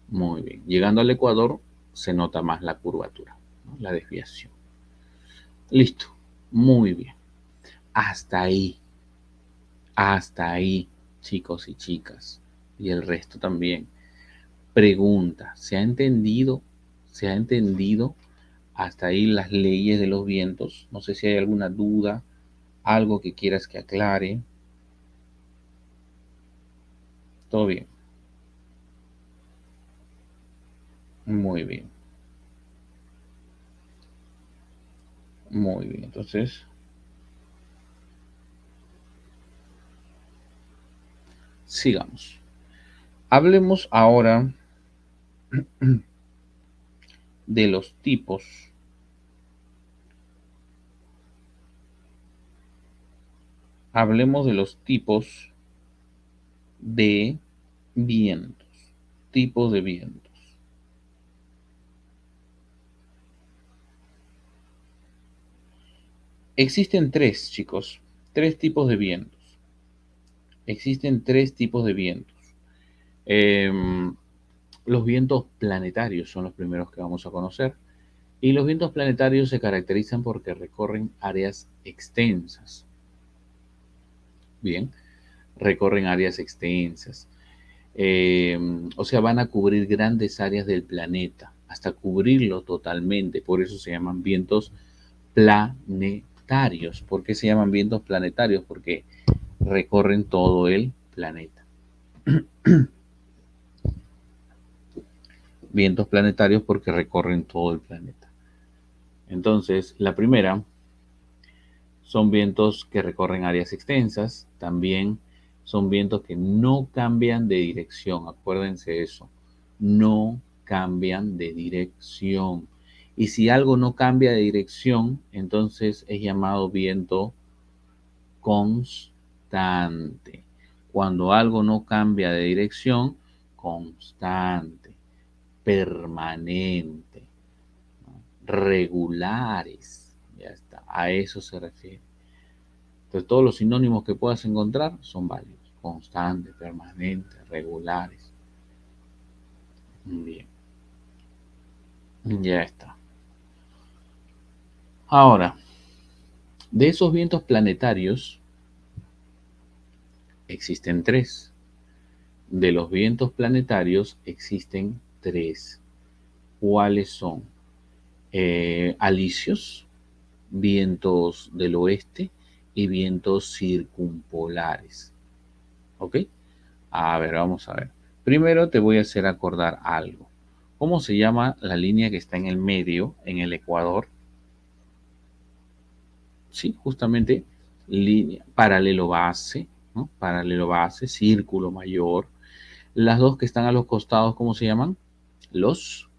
Muy bien. Llegando al Ecuador, se nota más la curvatura, ¿no? La desviación. Listo. Muy bien. Hasta ahí. Hasta ahí, chicos y chicas. Y el resto también. Pregunta. ¿Se ha entendido? ¿Se ha entendido hasta ahí las leyes de los vientos? No sé si hay alguna duda, algo que quieras que aclare. Todo bien. Muy bien. Muy bien. Entonces, sigamos. Hablemos ahora de los tipos. Hablemos de los tipos de vientos. Tipos de vientos. Existen tres, chicos. Tres tipos de vientos. Existen tres tipos de vientos. Em, los vientos planetarios son los primeros que vamos a conocer. Y los vientos planetarios se caracterizan porque recorren áreas extensas. Bien, recorren áreas extensas. O sea, van a cubrir grandes áreas del planeta, hasta cubrirlo totalmente. Por eso se llaman vientos planetarios. ¿Por qué se llaman vientos planetarios? Porque recorren todo el planeta. Vientos planetarios porque recorren todo el planeta. Entonces, la primera son vientos que recorren áreas extensas, también son vientos que no cambian de dirección, acuérdense de eso, no cambian de dirección. Y si algo no cambia de dirección, entonces es llamado viento constante. Cuando algo no cambia de dirección, constante, permanente, ¿no? Regulares, ya está, a eso se refiere. Entonces, todos los sinónimos que puedas encontrar son válidos. Constantes, permanentes, regulares. Bien, ya está. Ahora, de esos vientos planetarios existen tres. De los vientos planetarios existen tres. ¿Cuáles son? Alisios, vientos del oeste y vientos circumpolares. ¿Ok? A ver, vamos a ver. Primero te voy a hacer acordar algo. ¿Cómo se llama la línea que está en el medio, en el ecuador? Sí, justamente línea, paralelo base, ¿no? Paralelo base, círculo mayor. Las dos que están a los costados, ¿cómo se llaman? Los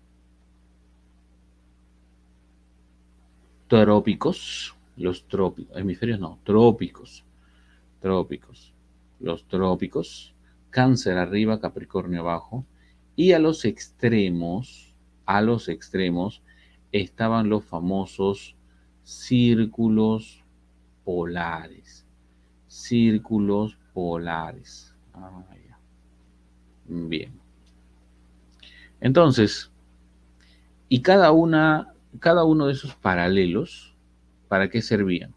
trópicos. Los trópicos, hemisferios no, trópicos. Trópicos. Los trópicos. Cáncer arriba, Capricornio abajo. Y a los extremos, estaban los famosos círculos polares. Círculos polares. Ya. Bien. Entonces, y cada uno de esos paralelos, ¿para qué servían?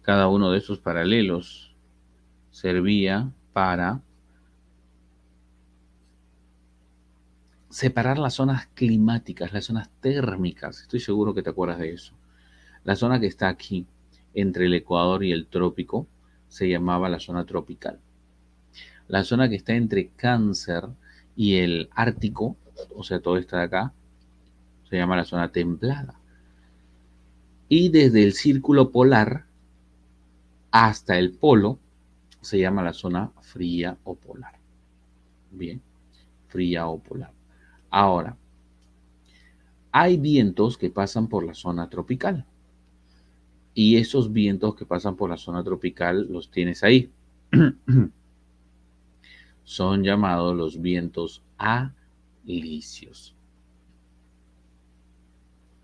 Cada uno de esos paralelos servía para separar las zonas climáticas, las zonas térmicas. Estoy seguro que te acuerdas de eso. La zona que está aquí, entre el Ecuador y el trópico, se llamaba la zona tropical. La zona que está entre Cáncer y el Ártico, o sea, todo está de acá, se llama la zona templada. Y desde el círculo polar hasta el polo se llama la zona fría o polar. Bien, fría o polar. Ahora, hay vientos que pasan por la zona tropical. Y esos vientos que pasan por la zona tropical los tienes ahí. Son llamados los vientos alisios.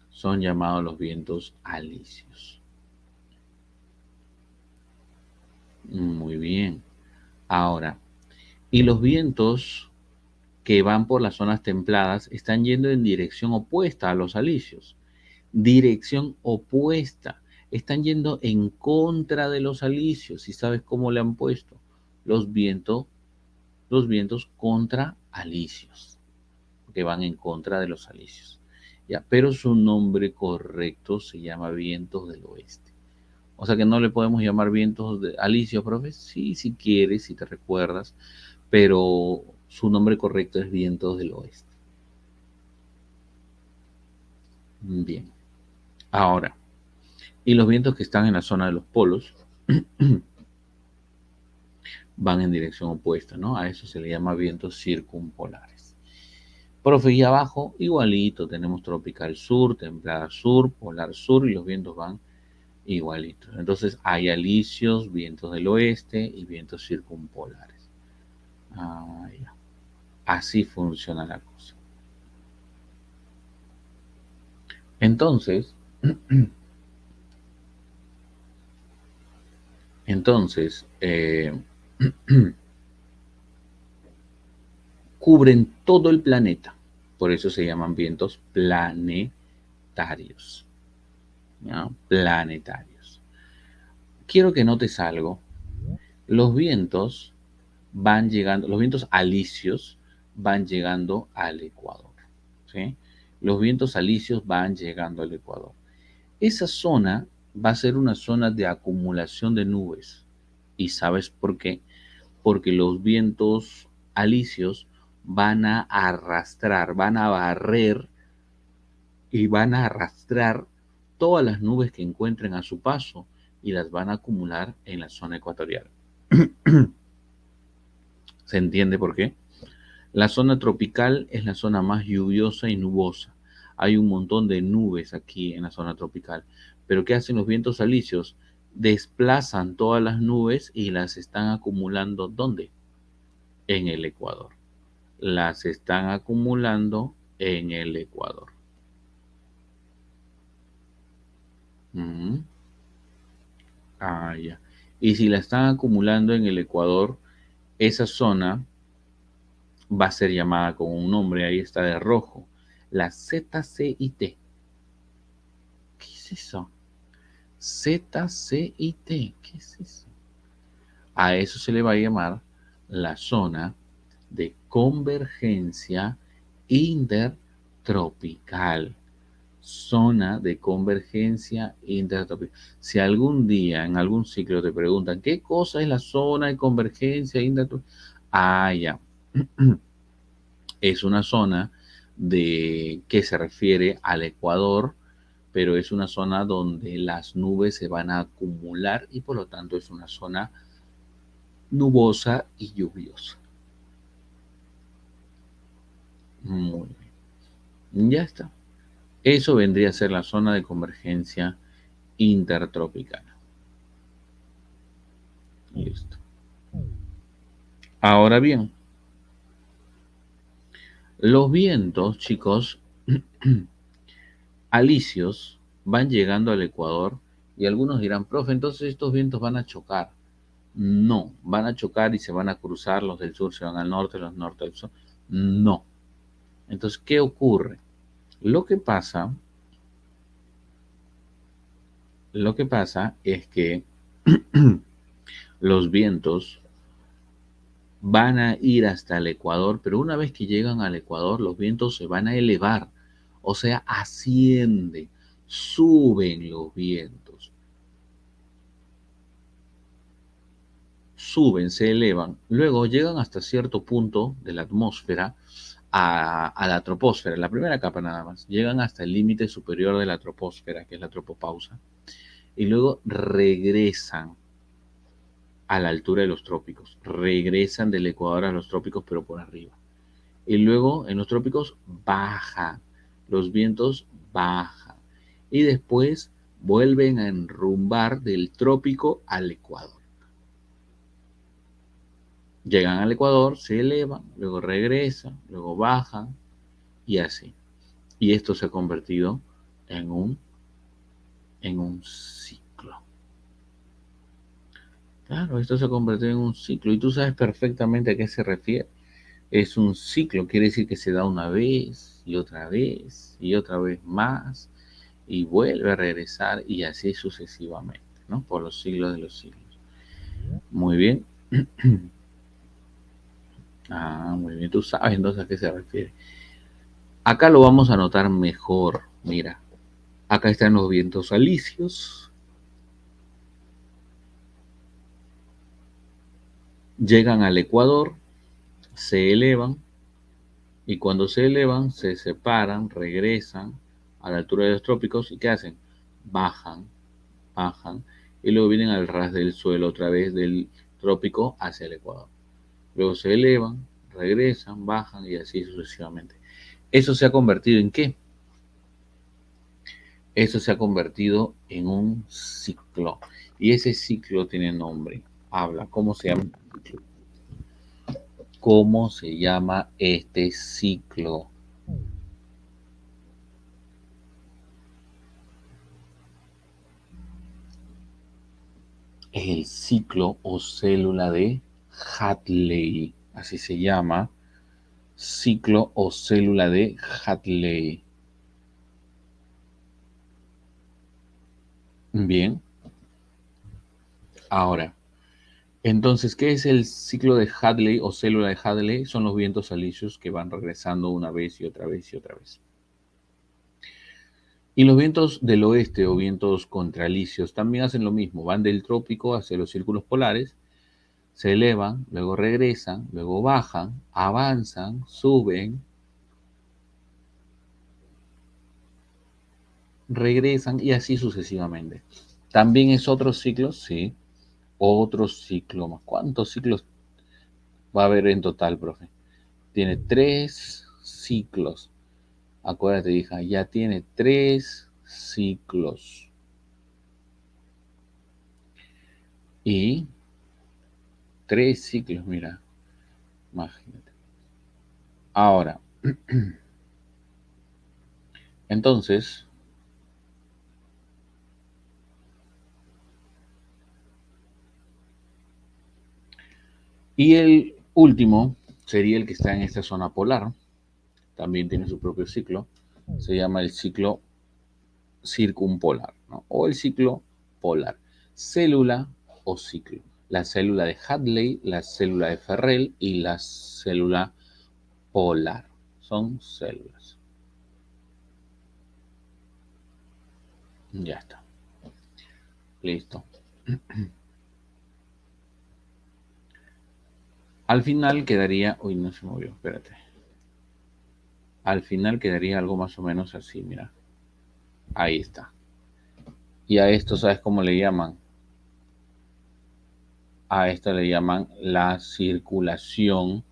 Son llamados los vientos alisios. Muy bien. Ahora, y los vientos que van por las zonas templadas están yendo en dirección opuesta a los alisios. Dirección opuesta. Están yendo en contra de los alisios. ¿Y sabes cómo le han puesto? Los vientos contra alisios, que van en contra de los alisios. Ya, pero su nombre correcto se llama vientos del oeste. O sea que no le podemos llamar vientos de alisios, profe. Sí, si quieres, si te recuerdas, pero su nombre correcto es vientos del oeste. Bien. Ahora, y los vientos que están en la zona de los polos van en dirección opuesta, ¿no? A eso se le llama vientos circumpolares. Profe, y abajo, igualito, tenemos tropical sur, templada sur, polar sur, y los vientos van igualitos. Entonces, hay alisios, vientos del oeste y vientos circumpolares. Ya. Así funciona la cosa. Entonces, cubren todo el planeta. Por eso se llaman vientos planetarios. ¿Ya? Planetarios. Quiero que notes algo. Los vientos van llegando, los vientos alisios van llegando al Ecuador. ¿Sí? Los vientos alisios van llegando al Ecuador. Esa zona va a ser una zona de acumulación de nubes. ¿Y sabes por qué? Porque los vientos alisios van a arrastrar, van a barrer y van a arrastrar todas las nubes que encuentren a su paso y las van a acumular en la zona ecuatorial. ¿Se entiende por qué? La zona tropical es la zona más lluviosa y nubosa. Hay un montón de nubes aquí en la zona tropical. Pero ¿qué hacen los vientos alisios? Desplazan todas las nubes y las están acumulando ¿dónde? En el Ecuador. Las están acumulando en el Ecuador. Ya. Y si la están acumulando en el Ecuador, esa zona va a ser llamada con un nombre, ahí está de rojo, la ZCIT. ¿Qué es eso? ZCIT, ¿qué es eso? A eso se le va a llamar la zona de convergencia intertropical. Zona de convergencia intertropical. Si algún día en algún ciclo te preguntan qué cosa es la zona de convergencia intertropical, ya. Es una zona que se refiere al Ecuador, pero es una zona donde las nubes se van a acumular y por lo tanto es una zona nubosa y lluviosa. Muy bien. Ya está. Eso vendría a ser la zona de convergencia intertropical. Listo. Ahora bien, los vientos, chicos, alisios van llegando al Ecuador y algunos dirán, profe, entonces estos vientos van a chocar. No, van a chocar y se van a cruzar, los del sur se van al norte, los norte al sur. No. Entonces, ¿qué ocurre? Lo que pasa, lo que pasa es que los vientos van a ir hasta el Ecuador, pero una vez que llegan al Ecuador, los vientos se van a elevar, o sea, ascienden, suben los vientos, suben, se elevan, luego llegan hasta cierto punto de la atmósfera a la troposfera, la primera capa nada más, llegan hasta el límite superior de la troposfera, que es la tropopausa, y luego regresan a la altura de los trópicos, regresan del Ecuador a los trópicos, pero por arriba. Y luego en los trópicos bajan, los vientos bajan y después vuelven a enrumbar del trópico al Ecuador. Llegan al Ecuador, se elevan, luego regresan, luego bajan y así. Y esto se ha convertido en un ciclo. Claro, esto se ha convertido en un ciclo y tú sabes perfectamente a qué se refiere. Es un ciclo, quiere decir que se da una vez y otra vez y otra vez más y vuelve a regresar y así sucesivamente, ¿no? Por los siglos de los siglos. Muy bien. Ah, muy bien, tú sabes entonces a qué se refiere. Acá lo vamos a notar mejor. Mira, acá están los vientos alisios. Llegan al Ecuador, se elevan y cuando se elevan se separan, regresan a la altura de los trópicos y ¿qué hacen? Bajan, bajan y luego vienen al ras del suelo otra vez del trópico hacia el Ecuador. Luego se elevan, regresan, bajan y así sucesivamente. ¿Eso se ha convertido en qué? Eso se ha convertido en un ciclo. Y ese ciclo tiene nombre. Habla, ¿cómo se llama? ¿Cómo se llama este ciclo? Es el ciclo o célula de Hadley. Así se llama. Ciclo o célula de Hadley. Bien. Ahora, entonces, ¿qué es el ciclo de Hadley o célula de Hadley? Son los vientos alisios que van regresando una vez y otra vez y otra vez. Y los vientos del oeste o vientos contralisios también hacen lo mismo. Van del trópico hacia los círculos polares, se elevan, luego regresan, luego bajan, avanzan, suben, regresan y así sucesivamente. También es otro ciclo, sí, otro ciclo más. ¿Cuántos ciclos va a haber en total, profe? Tiene 3 ciclos. Acuérdate, hija, ya tiene 3 ciclos. Y 3 ciclos, mira, imagínate. Ahora, entonces, y el último sería el que está en esta zona polar, también tiene su propio ciclo, se llama el ciclo circumpolar, ¿no? O el ciclo polar, célula o ciclo. La célula de Hadley, la célula de Ferrel y la célula polar. Son células. Ya está. Listo. Al final quedaría... Uy, no se movió, espérate. Al final quedaría algo más o menos así, mira. Ahí está. Y a esto, ¿sabes cómo le llaman? A esto le llaman la circulación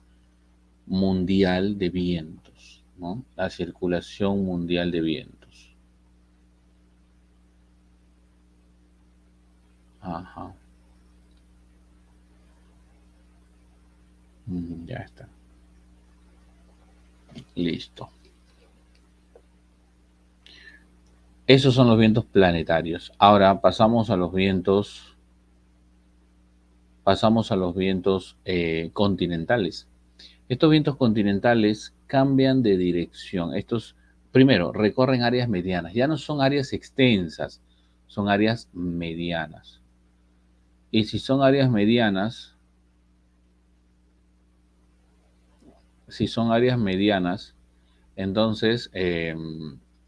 mundial de vientos, ¿no? La circulación mundial de vientos. Ajá. Ya está. Listo. Esos son los vientos planetarios. Ahora pasamos a los vientos continentales. Estos vientos continentales cambian de dirección. Estos, primero, recorren áreas medianas. Ya no son áreas extensas, son áreas medianas. Y si son áreas medianas, entonces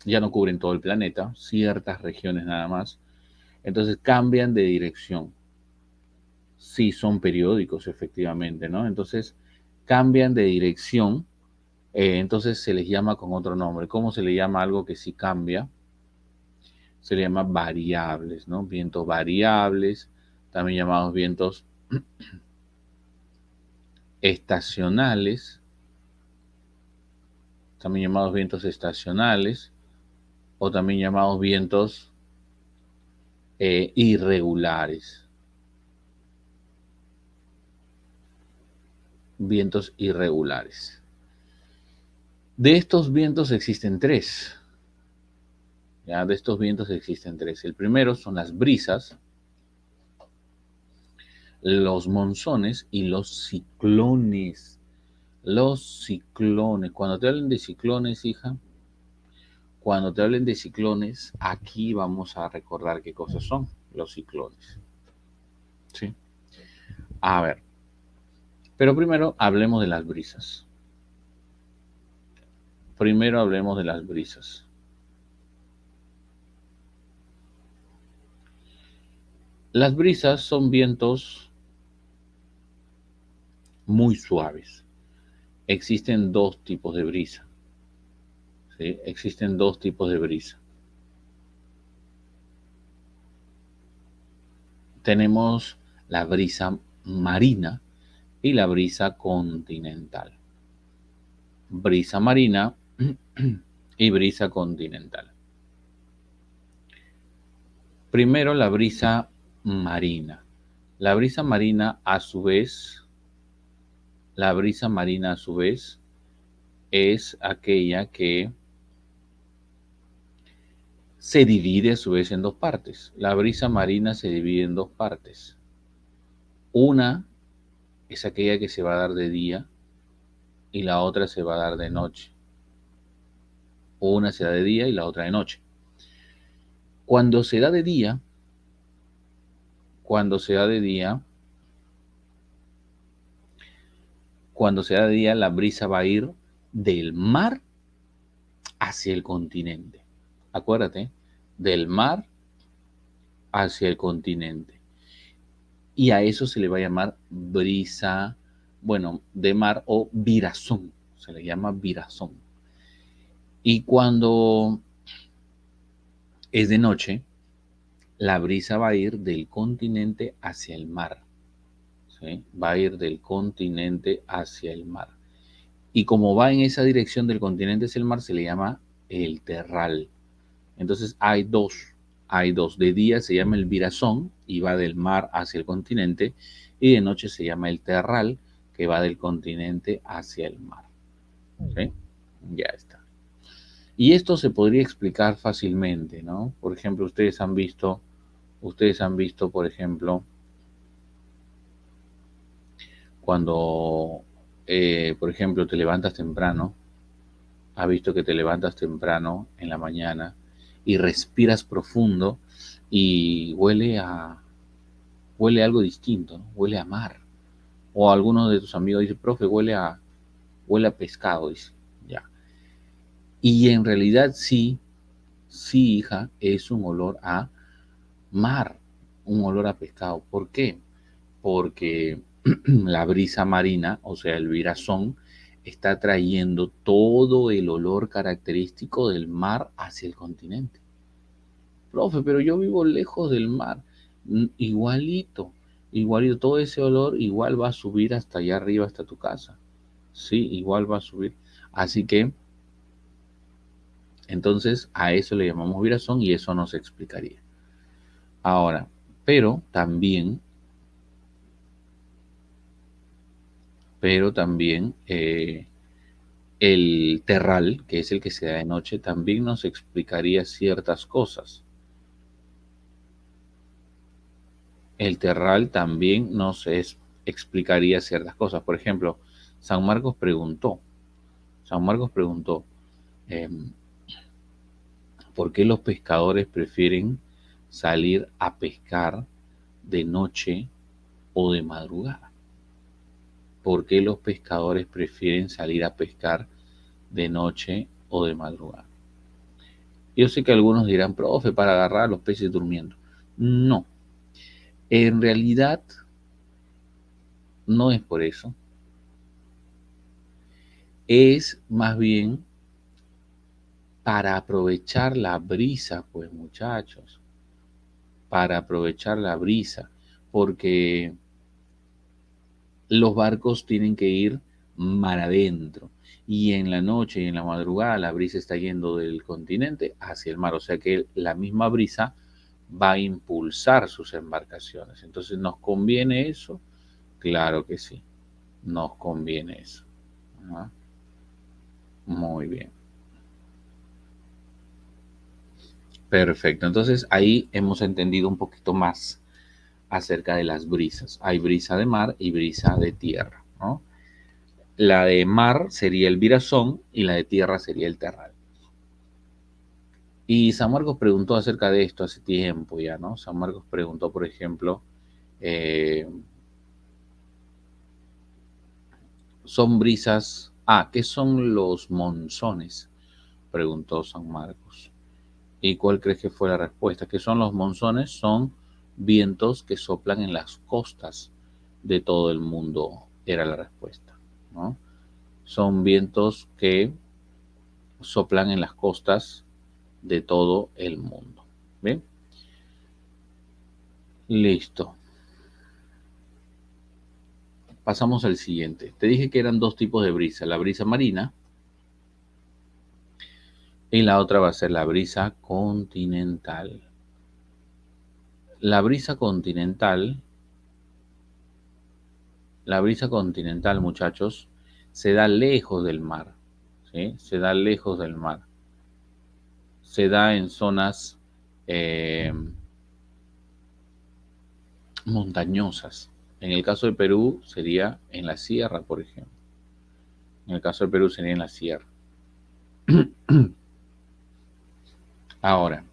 ya no cubren todo el planeta, ciertas regiones nada más. Entonces cambian de dirección. Sí, son periódicos, efectivamente, ¿no? Entonces cambian de dirección, entonces se les llama con otro nombre. ¿Cómo se le llama algo que sí cambia? Se le llama variables, ¿no? Vientos variables, también llamados vientos estacionales, o también llamados vientos irregulares. Vientos irregulares. De estos vientos existen tres. ¿Ya? De estos vientos existen tres. El primero son las brisas, los monzones y los ciclones. Los ciclones. Cuando te hablen de ciclones, hija, cuando te hablen de ciclones, aquí vamos a recordar qué cosas son los ciclones. ¿Sí? A ver. Pero primero hablemos de las brisas. Las brisas son vientos muy suaves. Existen dos tipos de brisa. ¿Sí? Existen dos tipos de brisa. Tenemos la brisa marina y la brisa continental. Brisa marina y brisa continental. Primero la brisa marina. La brisa marina a su vez es aquella que se divide a su vez en dos partes. La brisa marina se divide en dos partes. Una es aquella que se va a dar de día y la otra se va a dar de noche. Una se da de día y la otra de noche. Cuando se da de día, la brisa va a ir del mar hacia el continente. Acuérdate, del mar hacia el continente. Y a eso se le va a llamar brisa, bueno, de mar o virazón. Se le llama virazón. Y cuando es de noche, la brisa va a ir del continente hacia el mar. ¿Sí? Va a ir del continente hacia el mar. Y como va en esa dirección del continente hacia el mar, se le llama el terral. Entonces hay dos. De día se llama el virazón y va del mar hacia el continente. Y de noche se llama el terral, que va del continente hacia el mar. ¿Sí? Ya está. Y esto se podría explicar fácilmente, ¿no? Por ejemplo, ustedes han visto, por ejemplo, cuando, por ejemplo, te levantas temprano, has visto que te levantas temprano en la mañana y respiras profundo y huele algo distinto, ¿no? Huele a mar. O algunos de tus amigos dicen, profe, huele a pescado, dice, ya. Y en realidad sí, hija, es un olor a mar, un olor a pescado. ¿Por qué? Porque la brisa marina, o sea, el virazón, está trayendo todo el olor característico del mar hacia el continente. Profe, pero yo vivo lejos del mar. Igualito, todo ese olor igual va a subir hasta allá arriba, hasta tu casa. Sí, igual va a subir. Así que, entonces, a eso le llamamos virazón y eso nos explicaría. Ahora, pero también El terral, que es el que se da de noche, también nos explicaría ciertas cosas. El terral también explicaría ciertas cosas. Por ejemplo, San Marcos preguntó, San Marcos preguntó, em, ¿por qué los pescadores prefieren salir a pescar de noche o de madrugada? ¿Por qué los pescadores prefieren salir a pescar de noche o de madrugada? Yo sé que algunos dirán, profe, para agarrar a los peces durmiendo. No, en realidad no es por eso. Es más bien para aprovechar la brisa, pues muchachos, para aprovechar la brisa, porque los barcos tienen que ir mar adentro y en la noche y en la madrugada la brisa está yendo del continente hacia el mar, o sea que la misma brisa va a impulsar sus embarcaciones. Entonces, ¿nos conviene eso? Claro que sí, nos conviene eso. Ajá. Muy bien. Perfecto. Entonces ahí hemos entendido un poquito más acerca de las brisas. Hay brisa de mar y brisa de tierra, ¿no? La de mar sería el virazón y la de tierra sería el terral. Y San Marcos preguntó acerca de esto hace tiempo ya, ¿no? San Marcos preguntó, por ejemplo, eh, son brisas. ¿Qué son los monzones? Preguntó San Marcos. ¿Y cuál crees que fue la respuesta? ¿Qué son los monzones? Son vientos que soplan en las costas de todo el mundo, era la respuesta, ¿no? Son vientos que soplan en las costas de todo el mundo. ¿Bien? Listo. Pasamos al siguiente. Te dije que eran dos tipos de brisa, la brisa marina y la otra va a ser la brisa continental. La brisa continental, la brisa continental, muchachos, se da lejos del mar, ¿sí? Se da lejos del mar. Se da en zonas eh, montañosas. En el caso de Perú sería en la sierra, por ejemplo. En el caso de Perú sería en la sierra. Ahora,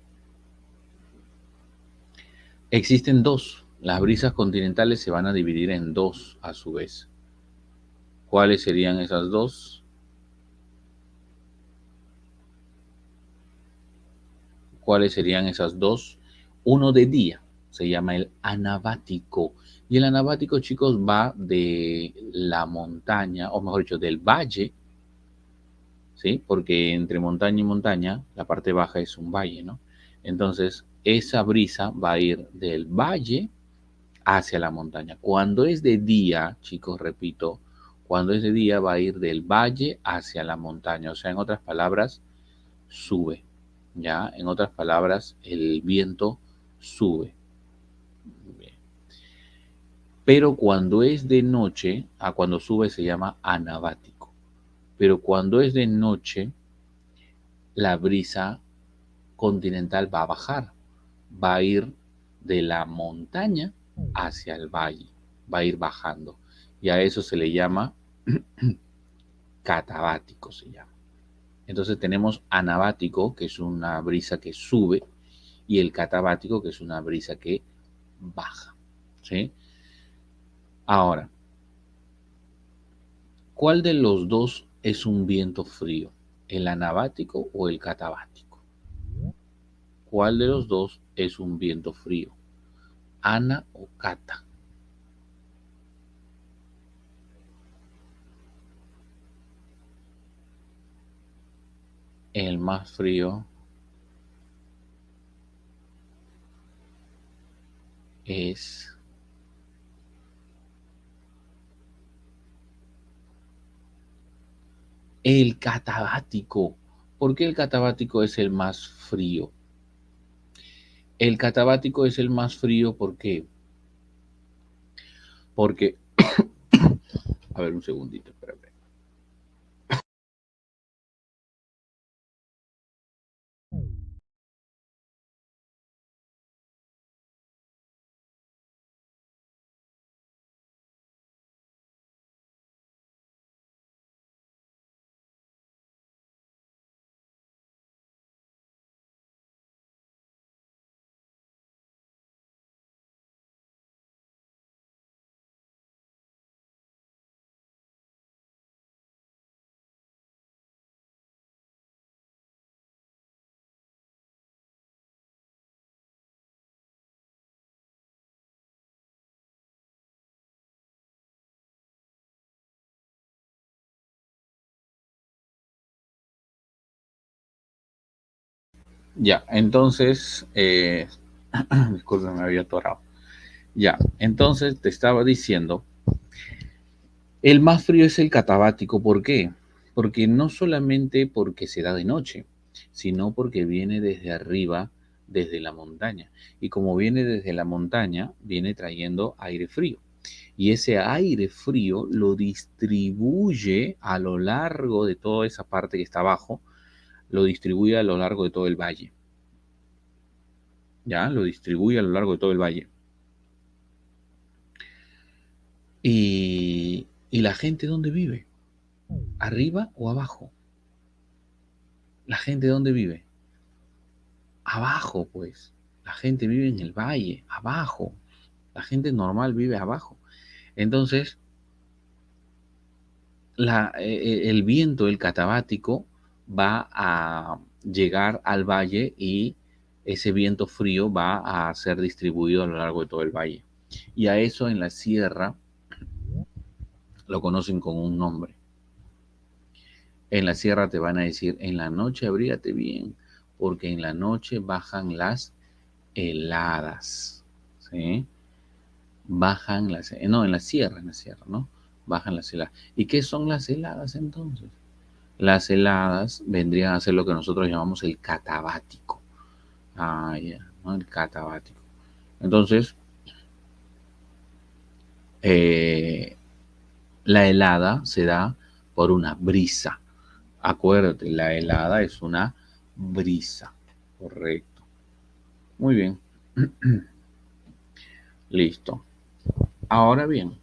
existen dos. Las brisas continentales se van a dividir en dos a su vez. ¿Cuáles serían esas dos? ¿Cuáles serían esas dos? Uno de día, se llama el anabático. Y el anabático, chicos, va de la montaña, o mejor dicho, del valle, ¿sí? Porque entre montaña y montaña, la parte baja es un valle, ¿no? Entonces, esa brisa va a ir del valle hacia la montaña. Cuando es de día, chicos, repito, cuando es de día va a ir del valle hacia la montaña. O sea, en otras palabras, sube. ¿Ya? En otras palabras, el viento sube. Bien. Pero cuando es de noche, cuando sube se llama anabático. Pero cuando es de noche, la brisa continental va a bajar, va a ir de la montaña hacia el valle, va a ir bajando. Y a eso se le llama catabático, se llama. Entonces tenemos anabático, que es una brisa que sube, y el catabático, que es una brisa que baja. ¿Sí? Ahora, ¿cuál de los dos es un viento frío? ¿El anabático o el catabático? ¿Cuál de los dos es un viento frío? ¿Ana o cata? El más frío es el catabático. ¿Por qué el catabático es el más frío? El catabático es el más frío, ¿por qué? Porque, a ver, un segundito, espérame. Ya, entonces, disculpe, me había atorado. Ya, entonces te estaba diciendo, el más frío es el catabático. ¿Por qué? Porque no solamente porque se da de noche, sino porque viene desde arriba, desde la montaña. Y como viene desde la montaña, viene trayendo aire frío. Y ese aire frío lo distribuye a lo largo de toda esa parte que está abajo, lo distribuye a lo largo de todo el valle. ¿Ya? Lo distribuye a lo largo de todo el valle. ¿Y la gente dónde vive? ¿Arriba o abajo? ¿La gente dónde vive? Abajo, pues. La gente vive en el valle, abajo. La gente normal vive abajo. Entonces, el viento, el catabático, va a llegar al valle y ese viento frío va a ser distribuido a lo largo de todo el valle. Y a eso en la sierra lo conocen con un nombre. En la sierra te van a decir, en la noche abrígate bien, porque en la noche bajan las heladas. ¿Sí? Bajan las... No, en la sierra, ¿no? Bajan las heladas. ¿Y qué son las heladas entonces? Las heladas vendrían a ser lo que nosotros llamamos el catabático. Ah, ya, ¿no? El catabático. Entonces, eh, la helada se da por una brisa. Acuérdate, la helada es una brisa. Correcto. Muy bien. Listo. Ahora bien,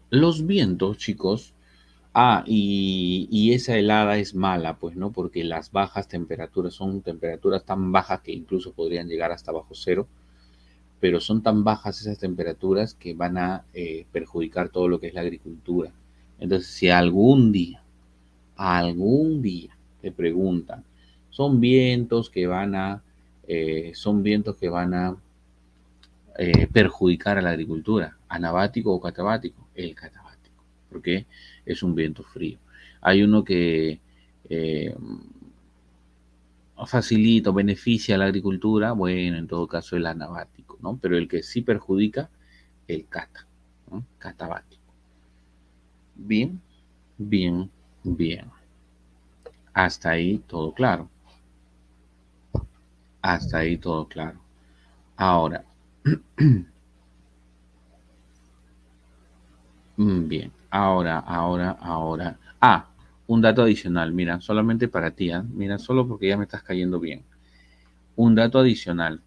los vientos, chicos. Y esa helada es mala, pues, ¿no? Porque las bajas temperaturas son temperaturas tan bajas que incluso podrían llegar hasta bajo cero, pero son tan bajas esas temperaturas que van a perjudicar todo lo que es la agricultura. Entonces, si algún día te preguntan, son vientos que van a perjudicar a la agricultura, anabático o catabático, el catabático, porque es un viento frío. Hay uno que eh, facilita o beneficia a la agricultura, bueno, en todo caso el anabático, ¿no? Pero el que sí perjudica, el cata, ¿no? Catabático. Bien, bien, bien. Hasta ahí todo claro. Hasta ahí todo claro. Ahora, bien. Ahora. Ah, un dato adicional. Mira, solamente para ti. Mira, solo porque ya me estás cayendo bien. Un dato adicional.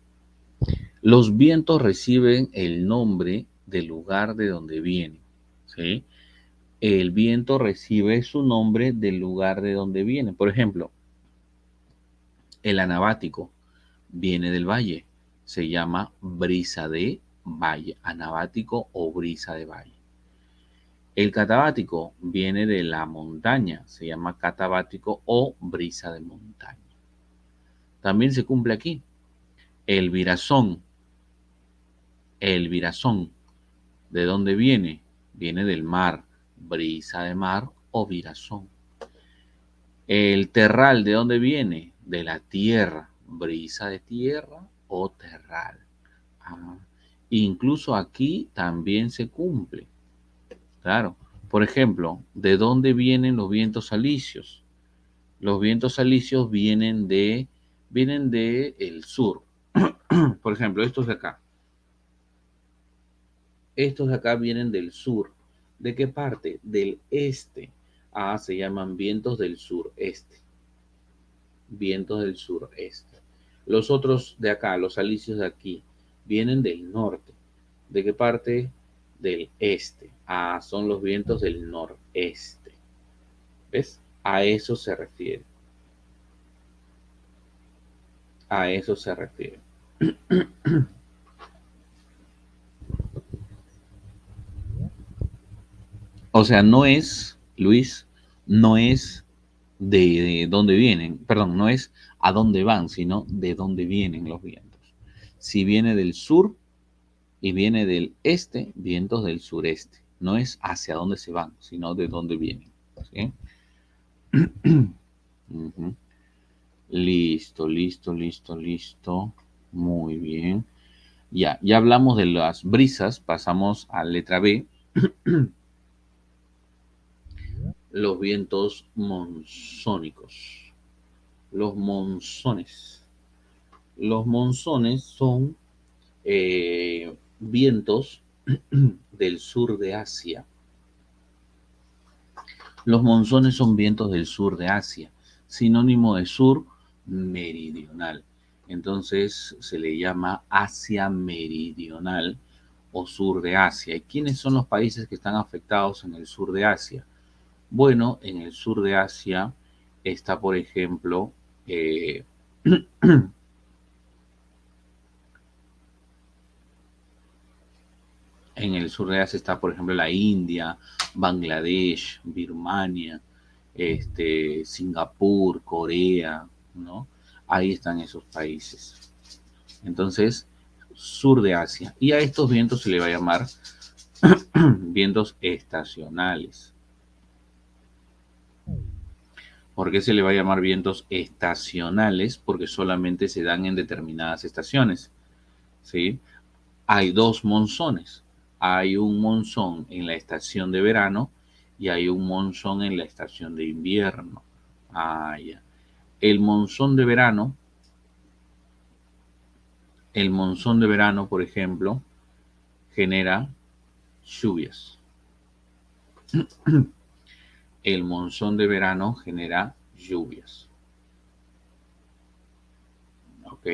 Los vientos reciben el nombre del lugar de donde vienen. ¿Sí? El viento recibe su nombre del lugar de donde viene. Por ejemplo, el anabático viene del valle. Se llama brisa de valle. Anabático o brisa de valle. El catabático viene de la montaña, se llama catabático o brisa de montaña. También se cumple aquí. El virazón, el virazón, ¿de dónde viene? Viene del mar, brisa de mar o virazón. El terral, ¿de dónde viene? De la tierra, brisa de tierra o terral. Ah, incluso aquí también se cumple. Claro. Por ejemplo, ¿de dónde vienen los vientos alisios? Los vientos alisios vienen de el sur. Por ejemplo, estos de acá. Estos de acá vienen del sur. ¿De qué parte? Del este. Ah, se llaman vientos del sureste. Vientos del sureste. Los otros de acá, los alisios de aquí, vienen del norte. ¿De qué parte? Del este. Ah, son los vientos del noreste. ¿Ves? A eso se refiere. A eso se refiere. O sea, no es, Luis, no es de dónde vienen, perdón, no es a dónde van, sino de dónde vienen los vientos. Si viene del sur y viene del este, vientos del sureste. No es hacia dónde se van, sino de dónde vienen. ¿Sí? Ujú. Listo, listo, listo, listo. Muy bien. Ya hablamos de las brisas, pasamos a letra B, los vientos monzónicos. Los monzones. Los monzones son vientos del sur de Asia. Los monzones son vientos del sur de Asia, sinónimo de sur meridional. Entonces se le llama Asia meridional o sur de Asia. ¿Y quiénes son los países que están afectados en el sur de Asia? Bueno, en el sur de Asia está, por ejemplo, en el sur de Asia está, por ejemplo, la India, Bangladesh, Birmania, Singapur, Corea, ¿no? Ahí están esos países. Entonces, sur de Asia. Y a estos vientos se le va a llamar vientos estacionales. ¿Por qué se le va a llamar vientos estacionales? Porque solamente se dan en determinadas estaciones, ¿sí? Hay dos monzones. Hay un monzón en la estación de verano y hay un monzón en la estación de invierno. Ah, ya. El monzón de verano, el monzón de verano, por ejemplo, genera lluvias. El monzón de verano genera lluvias. ¿Ok?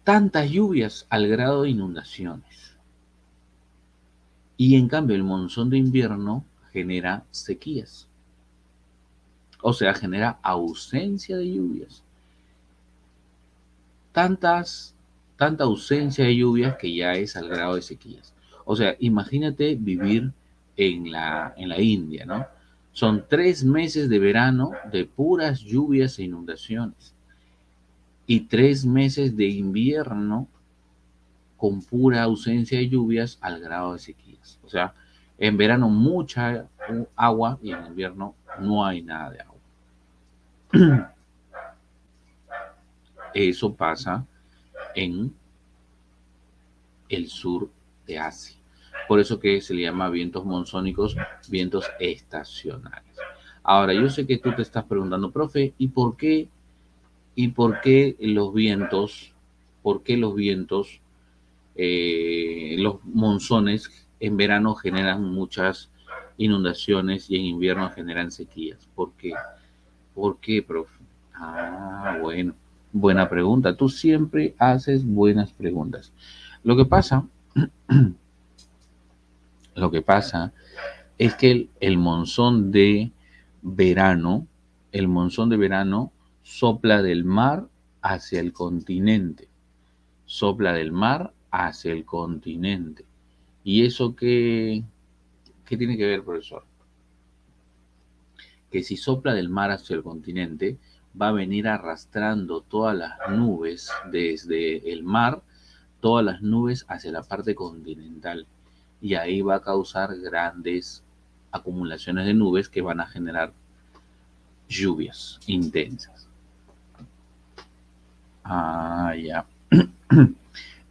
Tantas lluvias al grado de inundaciones. Y en cambio el monzón de invierno genera sequías. O sea, genera ausencia de lluvias. Tantas, tanta ausencia de lluvias que ya es al grado de sequías. O sea, imagínate vivir en la India, ¿no? Son 3 meses de verano de puras lluvias e inundaciones y 3 meses de invierno con pura ausencia de lluvias al grado de sequías. O sea, en verano mucha agua y en invierno no hay nada de agua. Eso pasa en el sur de Asia. Por eso que se le llama vientos monzónicos, vientos estacionales. Ahora, yo sé que tú te estás preguntando, profe, ¿y por qué los vientos, los monzones en verano generan muchas inundaciones y en invierno generan sequías? ¿Por qué? ¿Por qué, profe? Ah, bueno, buena pregunta. Tú siempre haces buenas preguntas. Lo que pasa, lo que pasa es que el monzón de verano, el monzón de verano sopla del mar hacia el continente, sopla del mar hacia el continente. ¿Y eso qué tiene que ver, profesor? Que si sopla del mar hacia el continente, va a venir arrastrando todas las nubes desde el mar, todas las nubes hacia la parte continental. Y ahí va a causar grandes acumulaciones de nubes que van a generar lluvias intensas. Ah, ya.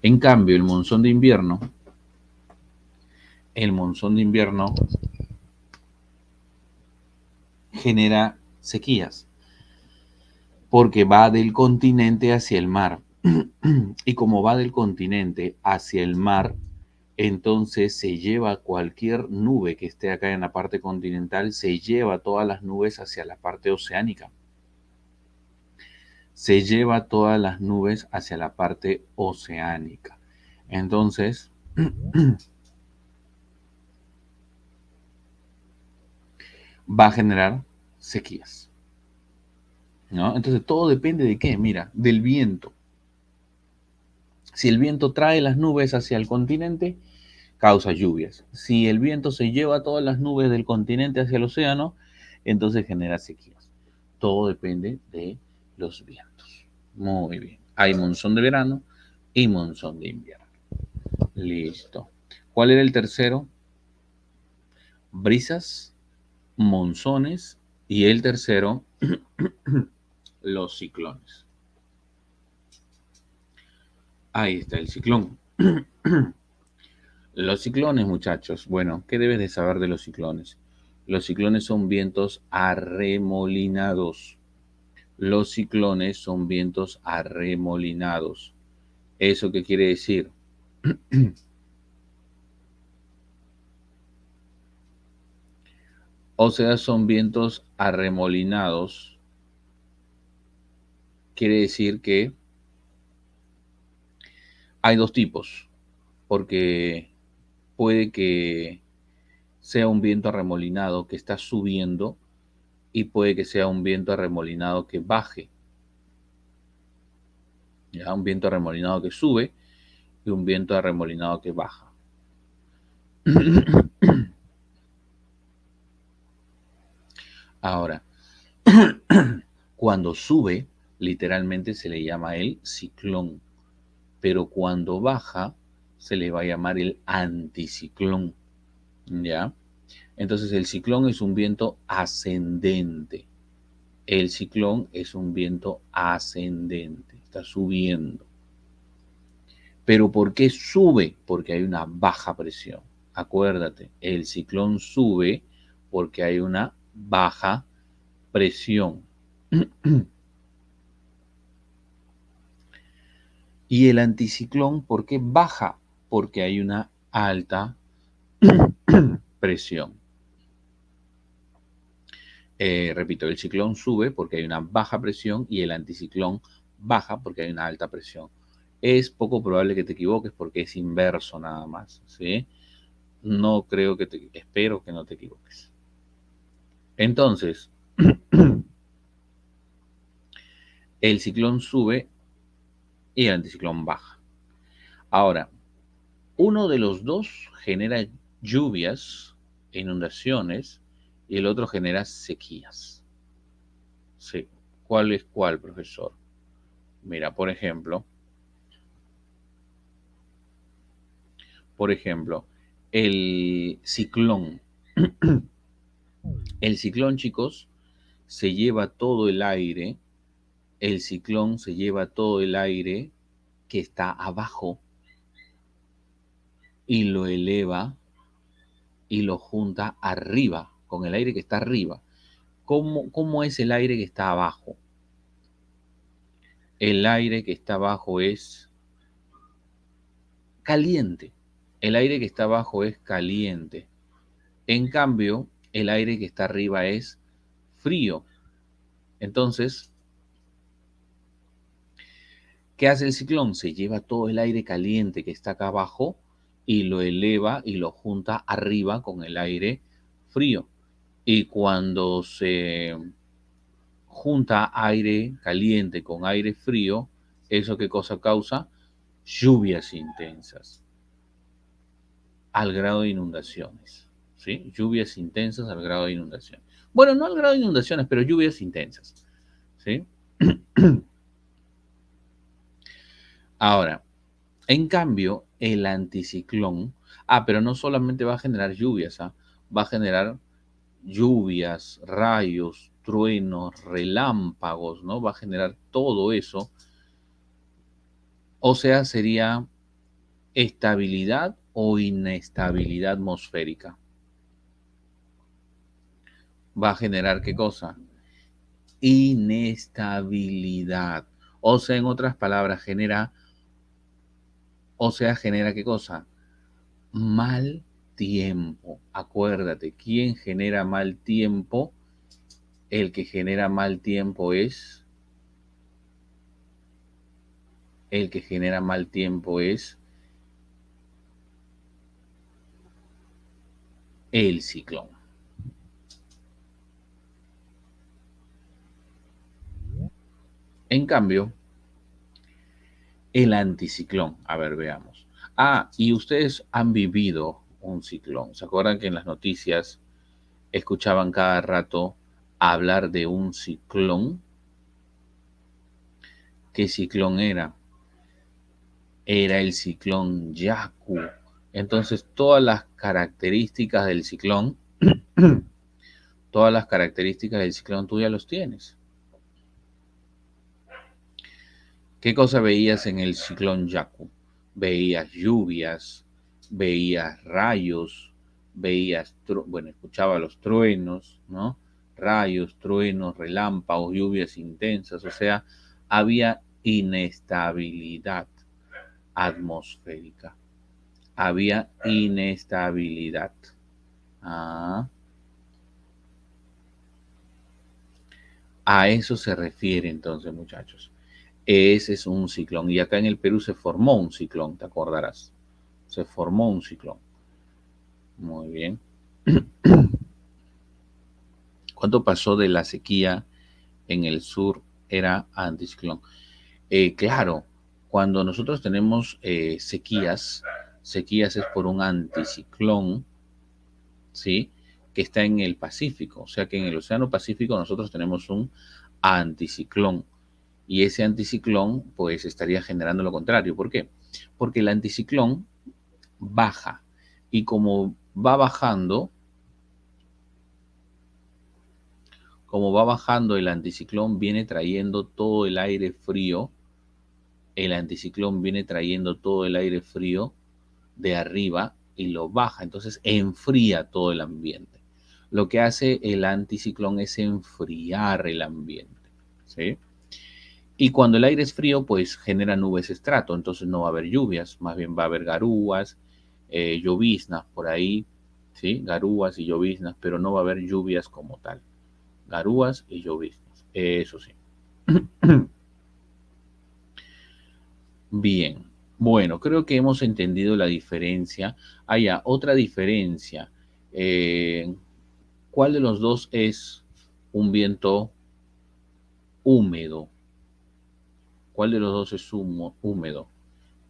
En cambio, el monzón de invierno genera sequías porque va del continente hacia el mar. Y como va del continente hacia el mar, entonces se lleva cualquier nube que esté acá en la parte continental, se lleva todas las nubes hacia la parte oceánica. Se lleva todas las nubes hacia la parte oceánica. Entonces, va a generar sequías, ¿no? Entonces, todo depende de qué, mira, del viento. Si el viento trae las nubes hacia el continente, causa lluvias. Si el viento se lleva todas las nubes del continente hacia el océano, entonces genera sequías. Todo depende de los vientos. Muy bien. Hay monzón de verano y monzón de invierno. Listo. ¿Cuál era el tercero? Brisas. monzones y el tercero, los ciclones. Ahí está el ciclón. Los ciclones, muchachos. Bueno, ¿qué debes de saber de los ciclones? Los ciclones son vientos arremolinados. Los ciclones son vientos arremolinados. ¿Eso qué quiere decir? O sea, son vientos arremolinados. Quiere decir que hay dos tipos, porque puede que sea un viento arremolinado que está subiendo y puede que sea un viento arremolinado que baje. ¿Ya? Un viento arremolinado que sube y un viento arremolinado que baja. Ahora, cuando sube, literalmente se le llama el ciclón, pero cuando baja, se le va a llamar el anticiclón. ¿Ya? Entonces, el ciclón es un viento ascendente. El ciclón es un viento ascendente, está subiendo. ¿Pero por qué sube? Porque hay una baja presión. Acuérdate, el ciclón sube porque hay una baja presión. Y el anticiclón, ¿por qué baja? Porque hay una alta presión. Repito, el ciclón sube porque hay una baja presión y el anticiclón baja porque hay una alta presión. Es poco probable que te equivoques porque es inverso nada más, ¿sí? No creo que espero que no te equivoques. Entonces, el ciclón sube y el anticiclón baja. Ahora, uno de los dos genera lluvias, inundaciones, y el otro genera sequías. Sí. ¿Cuál es cuál, profesor? Mira, por ejemplo, el ciclón. El ciclón, chicos, se lleva todo el aire. El ciclón se lleva todo el aire que está abajo y lo eleva y lo junta arriba, con el aire que está arriba. ¿Cómo es el aire que está abajo? El aire que está abajo es caliente. El aire que está abajo es caliente. En cambio, el aire que está arriba es frío. Entonces, ¿qué hace el ciclón? Se lleva todo el aire caliente que está acá abajo y lo eleva y lo junta arriba con el aire frío. Y cuando se junta aire caliente con aire frío, ¿eso qué cosa causa? Lluvias intensas al grado de inundaciones. ¿Sí? Lluvias intensas al grado de inundaciones. Bueno, no al grado de inundaciones, pero lluvias intensas. ¿Sí? Ahora, en cambio, el anticiclón, pero no solamente va a generar lluvias, va a generar lluvias, rayos, truenos, relámpagos, ¿no? Va a generar todo eso. O sea, sería estabilidad o inestabilidad atmosférica. ¿Va a generar qué cosa? Inestabilidad. O sea, en otras palabras, genera qué cosa? Mal tiempo. Acuérdate, ¿quién genera mal tiempo? El que genera mal tiempo el que genera mal tiempo es el ciclón. En cambio, el anticiclón, a ver, veamos. Y ustedes han vivido un ciclón. ¿Se acuerdan que en las noticias escuchaban cada rato hablar de un ciclón? ¿Qué ciclón era? Era el ciclón Yaku. Entonces, todas las características del ciclón, Todas las características del ciclón tú ya los tienes. ¿Qué cosa veías en el ciclón Yaku? Veías lluvias, veías rayos, escuchaba los truenos, ¿no? Rayos, truenos, relámpagos, lluvias intensas, o sea, había inestabilidad atmosférica. Había inestabilidad. Ah, a eso se refiere entonces, muchachos. Ese es un ciclón. Y acá en el Perú se formó un ciclón, te acordarás. Se formó un ciclón. Muy bien. ¿Cuánto pasó de la sequía en el sur? Era anticiclón. Claro, cuando nosotros tenemos sequías es por un anticiclón, ¿sí? Que está en el Pacífico. O sea que en el Océano Pacífico nosotros tenemos un anticiclón. Y ese anticiclón, pues, estaría generando lo contrario. ¿Por qué? Porque el anticiclón baja. Y como va bajando el anticiclón, viene trayendo todo el aire frío. El anticiclón viene trayendo todo el aire frío de arriba y lo baja. Entonces enfría todo el ambiente. Lo que hace el anticiclón es enfriar el ambiente. ¿Sí? Y cuando el aire es frío, pues genera nubes estrato, entonces no va a haber lluvias, más bien va a haber garúas, lloviznas por ahí, ¿sí? Garúas y lloviznas, pero no va a haber lluvias como tal. Garúas y lloviznas, eso sí. Bien, bueno, creo que hemos entendido la diferencia. Otra diferencia. Eh, ¿Cuál de los dos es un viento húmedo? ¿Cuál de los dos es húmedo?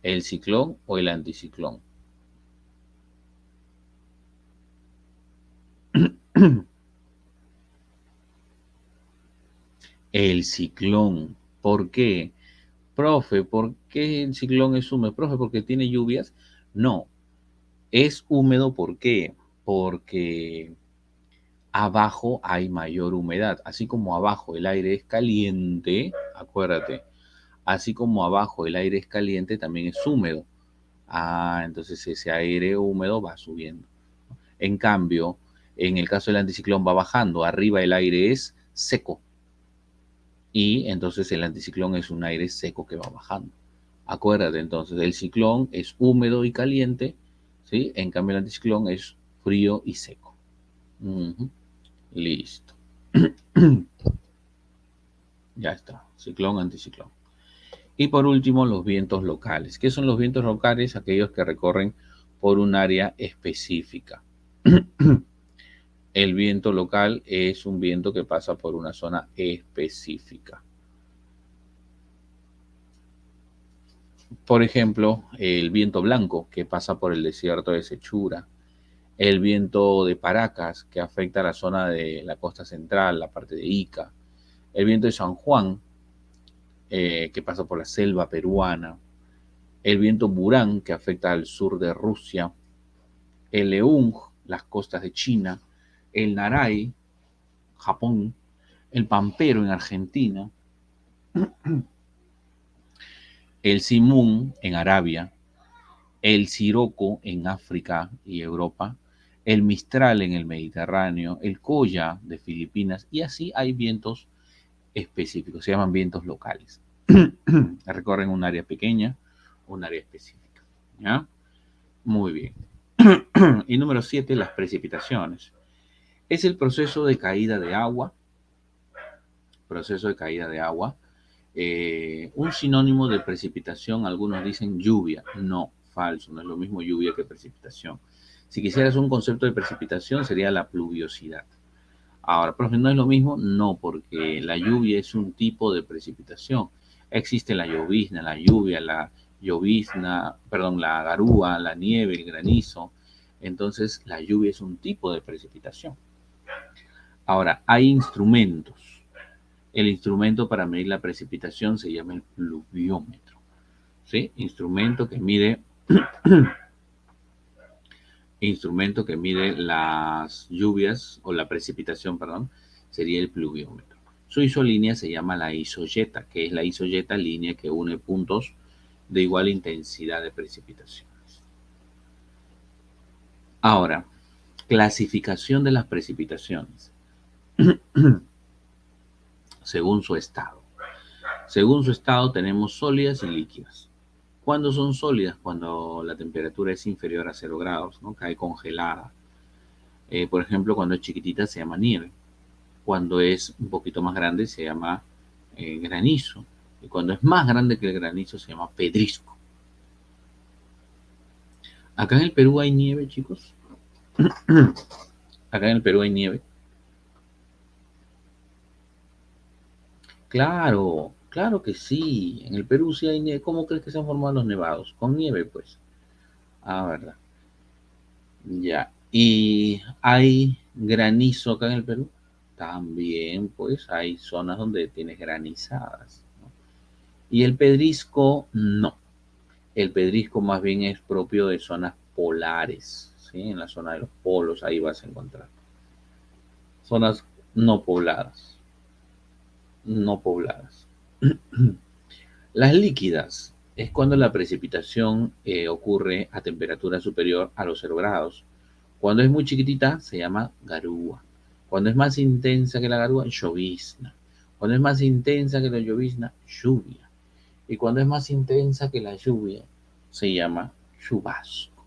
¿El ciclón o el anticiclón? El ciclón. ¿Por qué? Profe, ¿por qué el ciclón es húmedo? Profe, ¿porque tiene lluvias? No, es húmedo ¿por qué? Porque abajo hay mayor humedad. Así como abajo el aire es caliente, acuérdate, así como abajo el aire es caliente, también es húmedo. Ah, entonces ese aire húmedo va subiendo. En cambio, en el caso del anticiclón va bajando, arriba el aire es seco y entonces el anticiclón es un aire seco que va bajando. Acuérdate, entonces, el ciclón es húmedo y caliente, ¿sí? En cambio, el anticiclón es frío y seco. Ujú. Listo. Ya está. Ciclón, anticiclón. Y por último, los vientos locales. ¿Qué son los vientos locales? Aquellos que recorren por un área específica. El viento local es un viento que pasa por una zona específica. Por ejemplo, el viento blanco que pasa por el desierto de Sechura, el viento de Paracas que afecta a la zona de la costa central, la parte de Ica, el viento de San Juan que pasa por la selva peruana, el viento Burán que afecta al sur de Rusia, el Leung, las costas de China, el Narai, Japón, el Pampero en Argentina, el Simún en Arabia, el Siroco en África y Europa, el Mistral en el Mediterráneo, el Koya de Filipinas, y así hay vientos específicos, se llaman vientos locales. Recorren un área pequeña, un área específica. ¿Ya? Muy bien. Y número 7, las precipitaciones. Es el proceso de caída de agua, proceso de caída de agua. Un sinónimo de precipitación, algunos dicen lluvia. No, falso, no es lo mismo lluvia que precipitación. Si quisieras un concepto de precipitación, sería la pluviosidad. Ahora, profe, ¿no es lo mismo? No, porque la lluvia es un tipo de precipitación. Existe la llovizna, la lluvia, la llovizna, perdón, la garúa, la nieve, el granizo. Entonces, la lluvia es un tipo de precipitación. Ahora, hay instrumentos. El instrumento para medir la precipitación se llama el pluviómetro. ¿Sí? Instrumento que mide instrumento que mide las lluvias o la precipitación, perdón, sería el pluviómetro. Su isolínea se llama la isoyeta, que es la isoyeta línea que une puntos de igual intensidad de precipitaciones. Ahora, clasificación de las precipitaciones según su estado. Según su estado tenemos sólidas y líquidas. ¿Cuándo son sólidas? Cuando la temperatura es inferior a 0 grados, ¿no? Cae congelada. Por ejemplo, cuando es chiquitita se llama nieve. Cuando es un poquito más grande se llama granizo. Y cuando es más grande que el granizo se llama pedrisco. Acá en el Perú hay nieve, chicos. Acá en el Perú hay nieve. Claro, claro que sí. En el Perú sí hay nieve. ¿Cómo crees que se han formado los nevados? Con nieve, pues. Ah, verdad. Ya. ¿Y hay granizo acá en el Perú? También, pues, hay zonas donde tienes granizadas, ¿no? Y el pedrisco, no. El pedrisco más bien es propio de zonas polares, ¿sí? En la zona de los polos, ahí vas a encontrar. Zonas no pobladas, no pobladas. Las líquidas es cuando la precipitación ocurre a temperatura superior a los 0 grados. Cuando es muy chiquitita se llama garúa. Cuando es más intensa que la garúa, llovizna. Cuando es más intensa que la llovizna, lluvia. Y cuando es más intensa que la lluvia, se llama chubasco.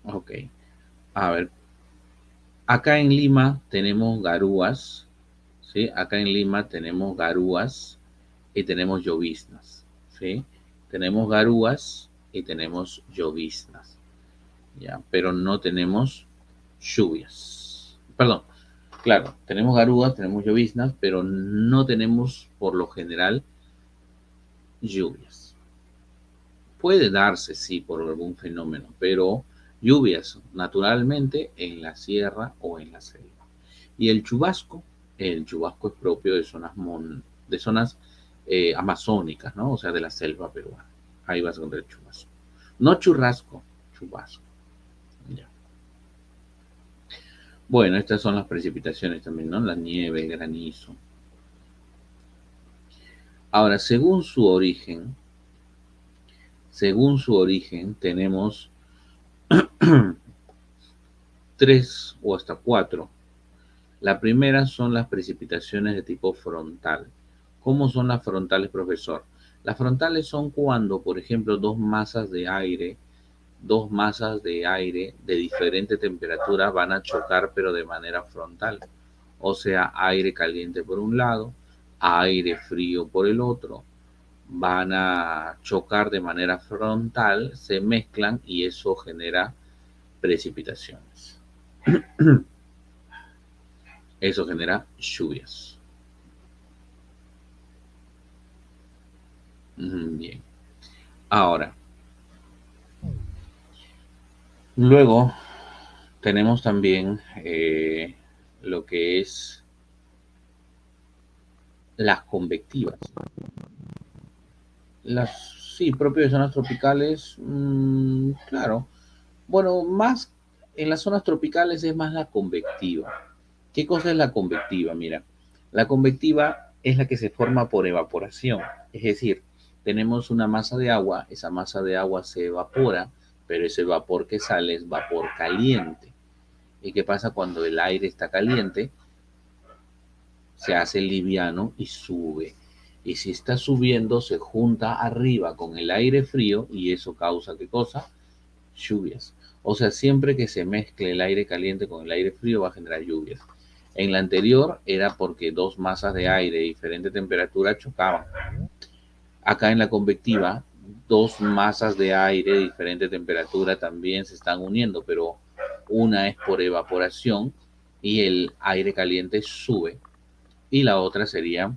Ok. A ver, acá en Lima tenemos garúas, ¿sí? Acá en Lima tenemos garúas y tenemos lloviznas, ¿sí? Tenemos garúas y tenemos lloviznas, ¿ya? Pero no tenemos lluvias. Perdón, claro, tenemos garúas, tenemos lloviznas, pero no tenemos, por lo general, lluvias. Puede darse, sí, por algún fenómeno, pero lluvias naturalmente en la sierra o en la selva. Y el chubasco es propio de de zonas amazónicas, ¿no? O sea, de la selva peruana. Ahí vas a encontrar el chubasco. No churrasco, chubasco. Ya. Bueno, estas son las precipitaciones también, ¿no? La nieve, el granizo. Ahora, según su origen, tenemos tres o hasta cuatro. La primera son las precipitaciones de tipo frontal. ¿Cómo son las frontales, profesor? Las frontales son cuando, por ejemplo, dos masas de aire de diferente temperatura van a chocar, pero de manera frontal. O sea, aire caliente por un lado, aire frío por el otro, van a chocar de manera frontal, se mezclan y eso genera precipitaciones. Eso genera lluvias. Bien. Ahora, luego tenemos también lo que es las convectivas. Sí, propio de zonas tropicales, claro. Bueno, más en las zonas tropicales es más la convectiva. ¿Qué cosa es la convectiva? Mira, la convectiva es la que se forma por evaporación. Es decir, tenemos una masa de agua, esa masa de agua se evapora, pero ese vapor que sale es vapor caliente. ¿Y qué pasa cuando el aire está caliente? Se hace liviano y sube. Y si está subiendo, se junta arriba con el aire frío y eso causa ¿qué cosa? Lluvias. O sea, siempre que se mezcle el aire caliente con el aire frío va a generar lluvias. En la anterior era porque dos masas de aire de diferente temperatura chocaban. Acá en la convectiva, dos masas de aire de diferente temperatura también se están uniendo, pero una es por evaporación y el aire caliente sube y la otra sería,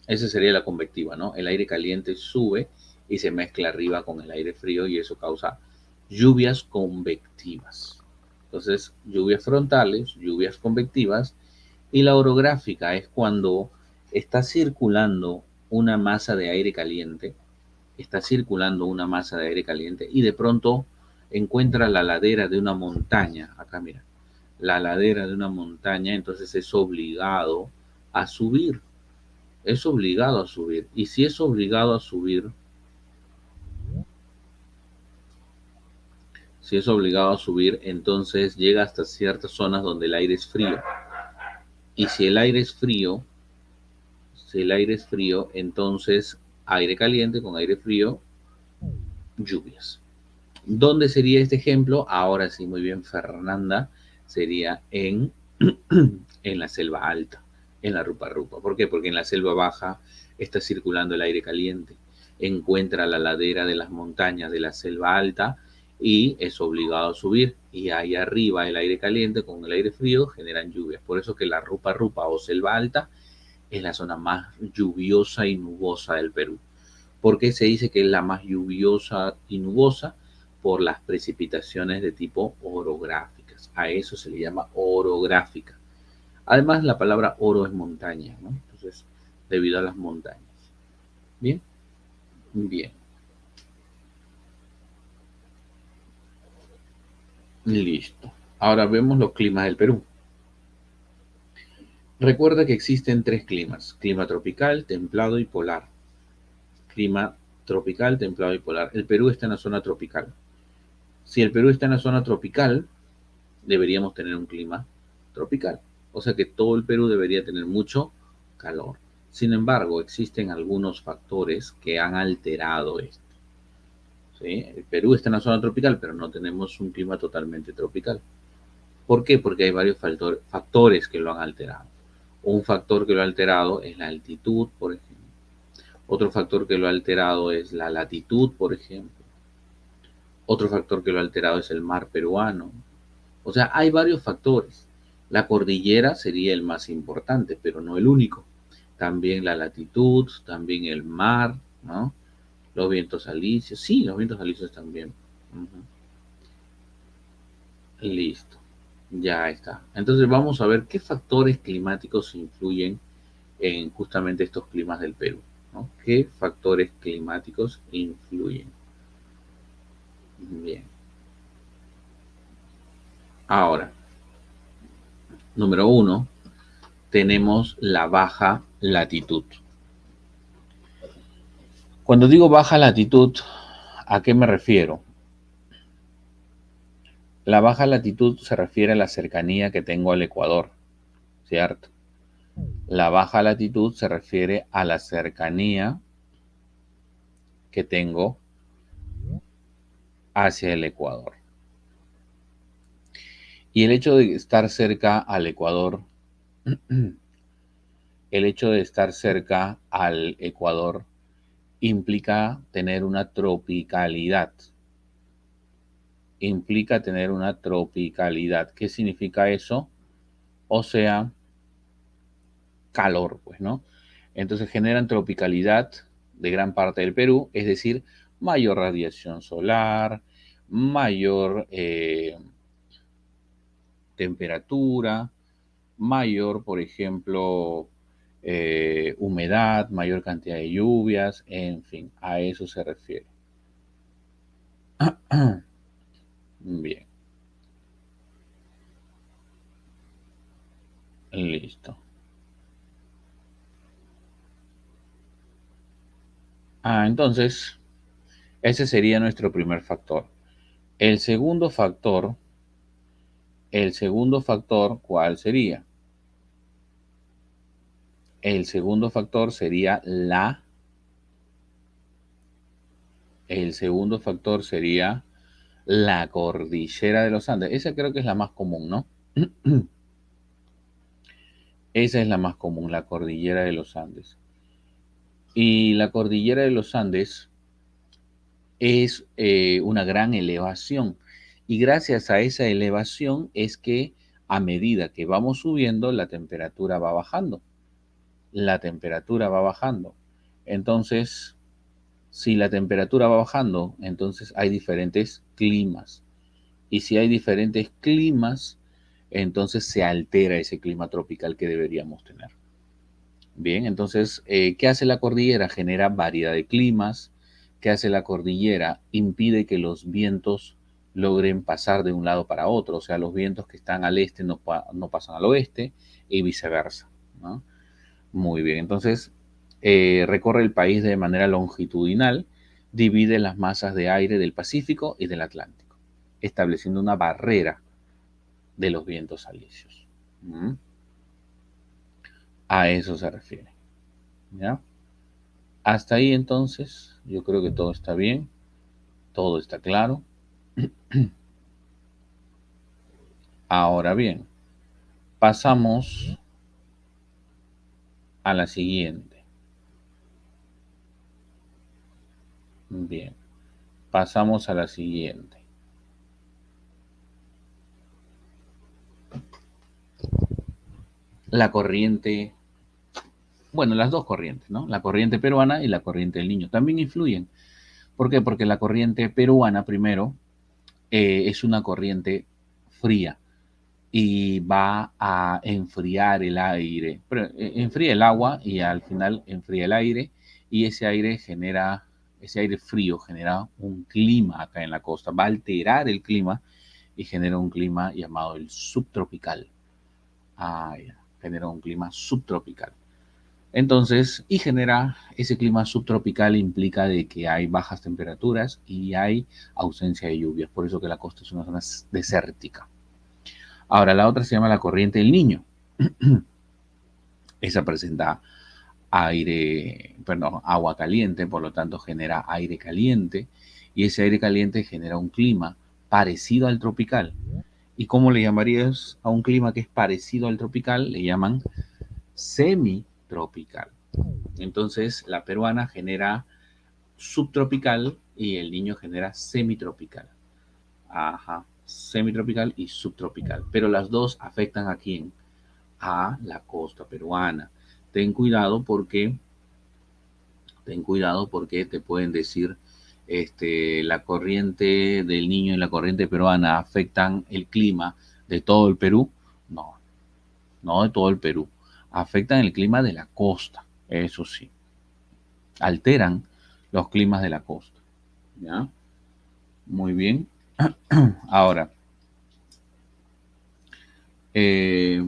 esa sería la convectiva, ¿no? El aire caliente sube y se mezcla arriba con el aire frío y eso causa lluvias convectivas. Entonces, lluvias frontales, lluvias convectivas y la orográfica es cuando está circulando una masa de aire caliente está circulando una masa de aire caliente y de pronto encuentra la ladera de una montaña. Acá mira, la ladera de una montaña, entonces es obligado a subir. Es obligado a subir. Y si es obligado a subir, si es obligado a subir, entonces llega hasta ciertas zonas donde el aire es frío. Y si el aire es frío, si el aire es frío, entonces aire caliente con aire frío, lluvias. ¿Dónde sería este ejemplo? Ahora sí, muy bien, Fernanda, sería en la selva alta, en la rupa rupa. ¿Por qué? Porque en la selva baja está circulando el aire caliente, encuentra la ladera de las montañas de la selva alta y es obligado a subir. Y ahí arriba el aire caliente con el aire frío generan lluvias. Por eso que la rupa rupa o selva alta es la zona más lluviosa y nubosa del Perú. ¿Por qué se dice que es la más lluviosa y nubosa? Por las precipitaciones de tipo orográficas. A eso se le llama orográfica. Además, la palabra oro es montaña, ¿no? Entonces, debido a las montañas. Bien, bien. Listo. Ahora vemos los climas del Perú. Recuerda que existen tres climas: clima tropical, templado y polar. Clima tropical, templado y polar. El Perú está en la zona tropical. Si el Perú está en la zona tropical, deberíamos tener un clima tropical. O sea que todo el Perú debería tener mucho calor. Sin embargo, existen algunos factores que han alterado esto. ¿Sí? El Perú está en la zona tropical, pero no tenemos un clima totalmente tropical. ¿Por qué? Porque hay varios factores que lo han alterado. Un factor que lo ha alterado es la altitud, por ejemplo. Otro factor que lo ha alterado es la latitud, por ejemplo. Otro factor que lo ha alterado es el mar peruano. O sea, hay varios factores. La cordillera sería el más importante, pero no el único. También la latitud, también el mar, ¿no? Los vientos alisios. Sí, los vientos alisios también. Ujú. Listo. Ya está. Entonces vamos a ver qué factores climáticos influyen en justamente estos climas del Perú, ¿no? ¿Qué factores climáticos influyen? Bien. Ahora, número uno, tenemos la baja latitud. Cuando digo baja latitud, ¿a qué me refiero? La baja latitud se refiere a la cercanía que tengo al Ecuador, ¿cierto? La baja latitud se refiere a la cercanía que tengo hacia el Ecuador. Y el hecho de estar cerca al Ecuador, el hecho de estar cerca al Ecuador implica tener una tropicalidad. Implica tener una tropicalidad. ¿Qué significa eso? O sea, calor, pues, ¿no? Entonces generan tropicalidad de gran parte del Perú, es decir, mayor radiación solar, mayor temperatura, mayor, por ejemplo, humedad, mayor cantidad de lluvias, en fin, a eso se refiere. Bien, listo. Entonces, ese sería nuestro primer factor. El segundo factor, ¿cuál sería? El segundo factor sería la cordillera de los Andes. Esa creo que es la más común, ¿no? Esa es la más común, la cordillera de los Andes. Y la cordillera de los Andes es una gran elevación. Y gracias a esa elevación es que a medida que vamos subiendo, la temperatura va bajando. La temperatura va bajando. Entonces, si la temperatura va bajando, entonces hay diferentes climas. Y si hay diferentes climas, entonces se altera ese clima tropical que deberíamos tener. Bien, entonces, ¿qué hace la cordillera? Genera variedad de climas, ¿Qué hace la cordillera? Impide que los vientos logren pasar de un lado para otro, o sea, los vientos que están al este no pasan al oeste y viceversa, ¿no? Muy bien, entonces recorre el país de manera longitudinal, divide las masas de aire del Pacífico y del Atlántico, estableciendo una barrera de los vientos alisios. ¿Mm? A eso se refiere. ¿Ya? Hasta ahí entonces, yo creo que todo está bien, todo está claro. Ahora bien, pasamos a la siguiente. Bien, pasamos a la siguiente. La corriente, bueno, las dos corrientes, ¿no? La corriente peruana y la corriente del Niño también influyen. ¿Por qué? Porque la corriente peruana, primero, es una corriente fría y va a enfriar el aire, pero enfría el agua y al final enfría el aire y ese aire frío genera un clima acá en la costa, va a alterar el clima y genera un clima llamado el subtropical. Genera un clima subtropical. Entonces, y genera ese clima subtropical implica de que hay bajas temperaturas y hay ausencia de lluvias, por eso que la costa es una zona desértica. Ahora, la otra se llama la corriente del Niño. Esa presenta agua caliente, por lo tanto genera aire caliente y ese aire caliente genera un clima parecido al tropical. ¿Y cómo le llamarías a un clima que es parecido al tropical? Le llaman semitropical. Entonces, la peruana genera subtropical y el Niño genera semitropical. Ajá, semitropical y subtropical. Pero las dos afectan a quién? A la costa peruana. Ten cuidado porque, ten cuidado porque te pueden decir, la corriente del Niño y la corriente peruana afectan el clima de todo el Perú. No, no de todo el Perú. Afectan el clima de la costa, eso sí. Alteran los climas de la costa. ¿Ya? Muy bien. Ahora, eh,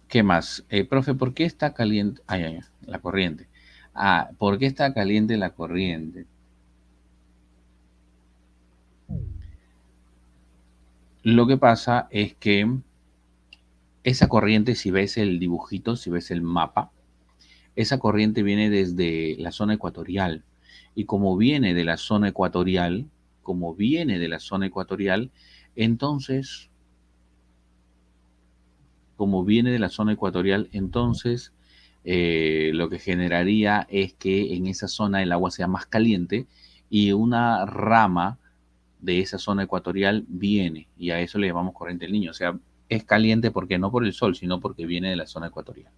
¿qué más? Profe, ¿por qué está caliente? Ay, ay, ay, la corriente. ¿Por qué está caliente la corriente? Lo que pasa es que esa corriente, si ves el dibujito, si ves el mapa, esa corriente viene desde la zona ecuatorial. Y como viene de la zona ecuatorial, como viene de la zona ecuatorial, entonces, como viene de la zona ecuatorial, entonces lo que generaría es que en esa zona el agua sea más caliente y una rama de esa zona ecuatorial viene y a eso le llamamos corriente del Niño. O sea, es caliente porque no por el sol, sino porque viene de la zona ecuatorial.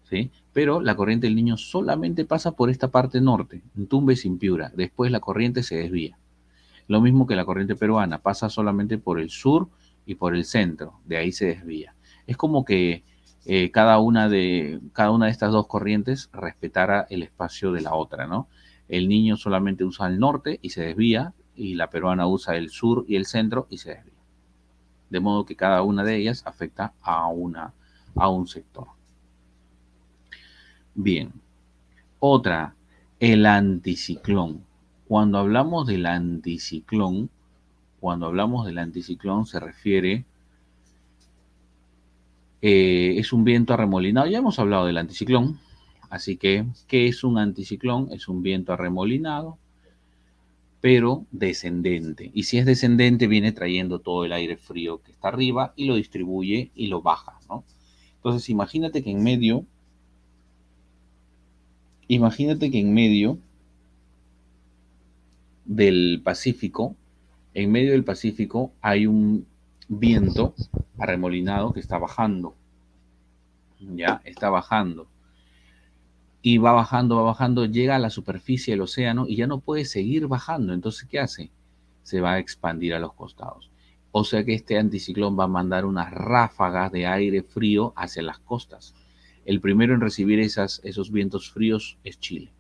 ¿Sí? Pero la corriente del Niño solamente pasa por esta parte norte, en Tumbes sin Piura. Después la corriente se desvía. Lo mismo que la corriente peruana, pasa solamente por el sur y por el centro, de ahí se desvía. Es como que cada una de estas dos corrientes respetara el espacio de la otra, ¿no? El Niño solamente usa el norte y se desvía, y la peruana usa el sur y el centro y se desvía. De modo que cada una de ellas afecta a un sector. Bien, otra, el anticiclón. Cuando hablamos del anticiclón, Cuando hablamos del anticiclón se refiere, es un viento arremolinado. Ya hemos hablado del anticiclón, así que, ¿qué es un anticiclón? Es un viento arremolinado, pero descendente. Y si es descendente, viene trayendo todo el aire frío que está arriba y lo distribuye y lo baja, ¿no? Entonces, imagínate que en medio del Pacífico, en medio del Pacífico hay un viento arremolinado que está bajando, ya está bajando y va bajando, llega a la superficie del océano y ya no puede seguir bajando. Entonces, ¿qué hace? Se va a expandir a los costados. O sea que este anticiclón va a mandar unas ráfagas de aire frío hacia las costas. el primero en recibir esos vientos fríos es Chile.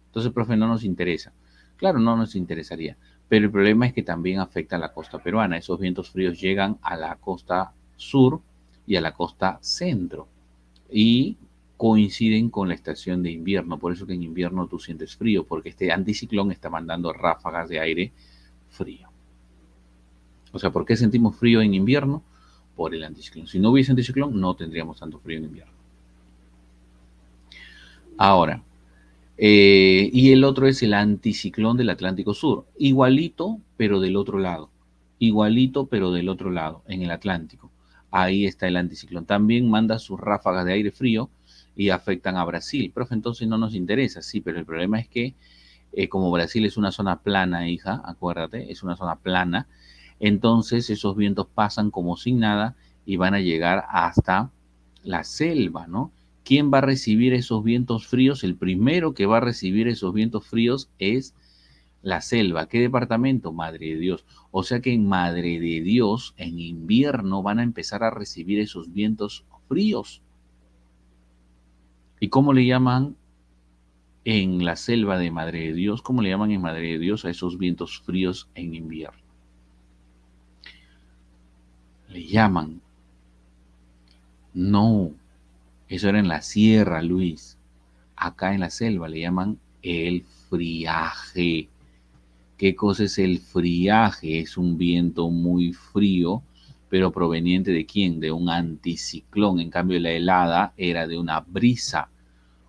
Entonces, profe, no nos interesa. Claro, no nos interesaría, pero el problema es que también afecta a la costa peruana. Esos vientos fríos llegan a la costa sur y a la costa centro y coinciden con la estación de invierno. Por eso que en invierno tú sientes frío, porque este anticiclón está mandando ráfagas de aire frío. O sea, ¿por qué sentimos frío en invierno? Por el anticiclón. Si no hubiese anticiclón, no tendríamos tanto frío en invierno. Ahora, y el otro es el anticiclón del Atlántico Sur. Igualito, pero del otro lado. Igualito, pero del otro lado, en el Atlántico. Ahí está el anticiclón. También manda sus ráfagas de aire frío y afectan a Brasil. Profe, entonces no nos interesa. Sí, pero el problema es que como Brasil es una zona plana, hija, acuérdate, es una zona plana, entonces esos vientos pasan como sin nada y van a llegar hasta la selva, ¿no? ¿Quién va a recibir esos vientos fríos? El primero que va a recibir esos vientos fríos es la selva. ¿Qué departamento? Madre de Dios. O sea que en Madre de Dios, en invierno, van a empezar a recibir esos vientos fríos. ¿Y cómo le llaman en la selva de Madre de Dios? ¿Cómo le llaman en Madre de Dios a esos vientos fríos en invierno? Le llaman. No, eso era en la sierra, Luis. Acá en la selva le llaman el friaje. ¿Qué cosa es el friaje? Es un viento muy frío, pero proveniente de quién? De un anticiclón. En cambio, la helada era de una brisa.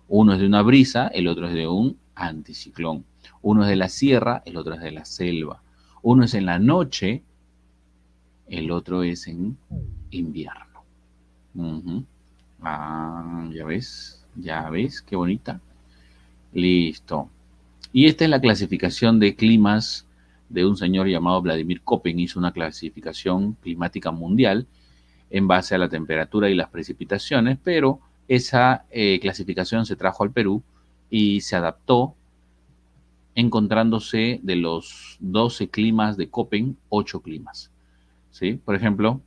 Uno es de una brisa, el otro es de un anticiclón. Uno es de la sierra, el otro es de la selva. Uno es en la noche, el otro es en invierno. Ujú. Ah, ya ves, qué bonita. Listo. Y esta es la clasificación de climas de un señor llamado Vladimir Köppen. Hizo una clasificación climática mundial en base a la temperatura y las precipitaciones, pero esa clasificación se trajo al Perú y se adaptó encontrándose de los 12 climas de Köppen, 8 climas. ¿Sí? Por ejemplo,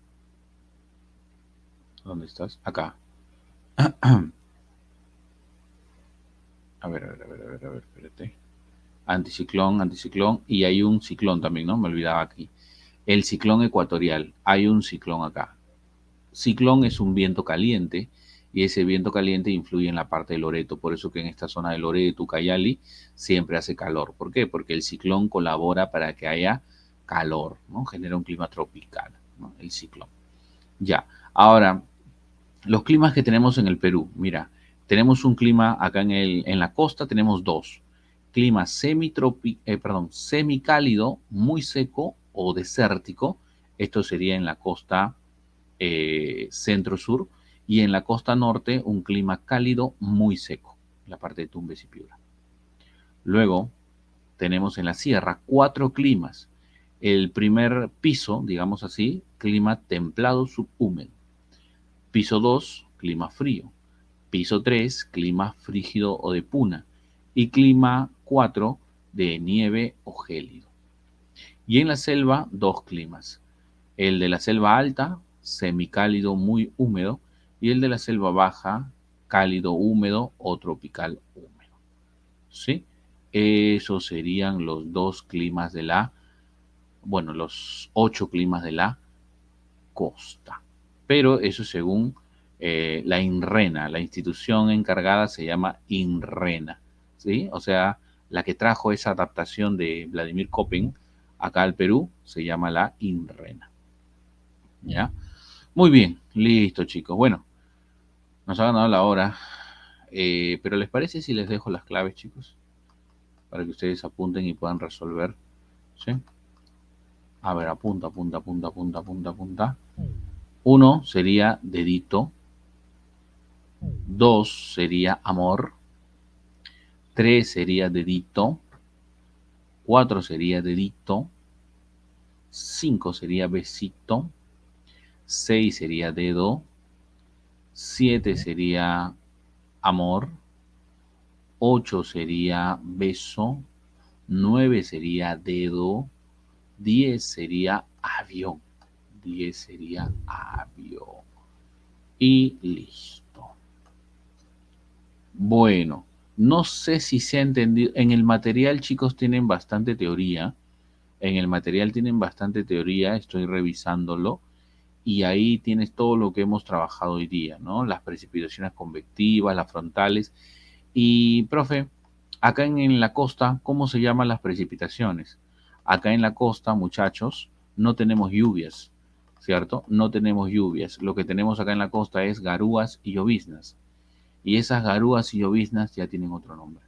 ¿dónde estás? Acá. Espérate. Anticiclón, anticiclón, y hay un ciclón también, ¿no? Me olvidaba aquí. El ciclón ecuatorial, hay un ciclón acá. Ciclón es un viento caliente y ese viento caliente influye en la parte de Loreto. Por eso que en esta zona de Loreto, Ucayali, siempre hace calor. ¿Por qué? Porque el ciclón colabora para que haya calor, ¿no? Genera un clima tropical, ¿no? El ciclón. Ya. Ahora, los climas que tenemos en el Perú, mira, tenemos un clima acá en la costa, tenemos dos. Clima semicálido, muy seco o desértico. Esto sería en la costa centro-sur, y en la costa norte un clima cálido muy seco, la parte de Tumbes y Piura. Luego tenemos en la sierra 4 climas. El primer piso, digamos así, clima templado subhúmedo. Piso 2, clima frío. Piso 3, clima frígido o de puna. Y clima 4, de nieve o gélido. Y en la selva, 2 climas. El de la selva alta, semicálido muy húmedo, y el de la selva baja, cálido húmedo o tropical húmedo. ¿Sí? Esos serían los 2 climas de los 8 climas de la costa. Pero eso según la INRENA, la institución encargada se llama INRENA, ¿sí? O sea, la que trajo esa adaptación de Vladimir Köppen acá al Perú se llama la INRENA, ¿ya? Muy bien, listo chicos. Bueno, nos ha ganado la hora, pero ¿les parece si les dejo las claves, chicos? Para que ustedes apunten y puedan resolver, ¿sí? A ver, apunta, apunta, apunta, apunta, apunta, apunta. 1 sería dedito. 2 sería amor. 3 sería dedito. 4 sería dedito. 5 sería besito. 6 sería dedo. 7 sería amor. 8 sería beso. 9 sería dedo. 10 sería avión. 10 sería avión. Y listo. Bueno, no sé si se ha entendido. En el material, chicos, tienen bastante teoría. En el material tienen bastante teoría, estoy revisándolo. Y ahí tienes todo lo que hemos trabajado hoy día, ¿no? Las precipitaciones convectivas, las frontales. Y, profe, acá en la costa, ¿cómo se llaman las precipitaciones? Acá en la costa, muchachos, no tenemos lluvias, ¿cierto? No tenemos lluvias. Lo que tenemos acá en la costa es garúas y lloviznas. Y esas garúas y lloviznas ya tienen otro nombre.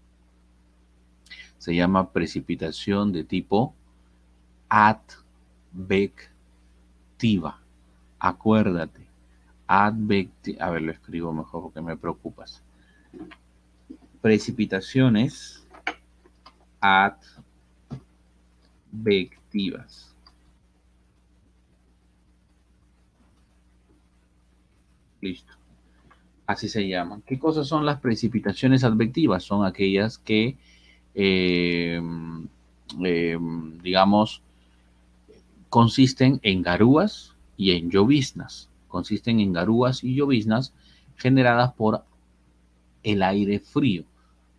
Se llama precipitación de tipo advectiva. Acuérdate, advectiva. A ver, lo escribo mejor porque me preocupas. Precipitaciones advectivas. Listo. Así se llaman. ¿Qué cosas son las precipitaciones advectivas? Son aquellas que, eh, eh, digamos, consisten en garúas y en lloviznas. Consisten en garúas y lloviznas generadas por el aire frío,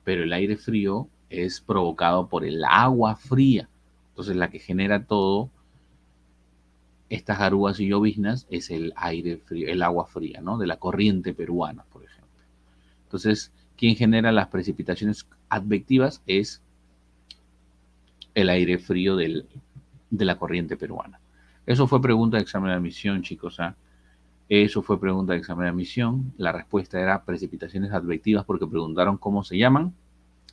pero el aire frío es provocado por el agua fría. Entonces la que genera todo estas garúas y lloviznas es el aire frío, el agua fría, ¿no? De la corriente peruana, por ejemplo. Entonces, quien genera las precipitaciones advectivas es el aire frío de la corriente peruana. Eso fue pregunta de examen de admisión, chicos. ¿Ah? Eso fue pregunta de examen de admisión. La respuesta era precipitaciones advectivas porque preguntaron cómo se llaman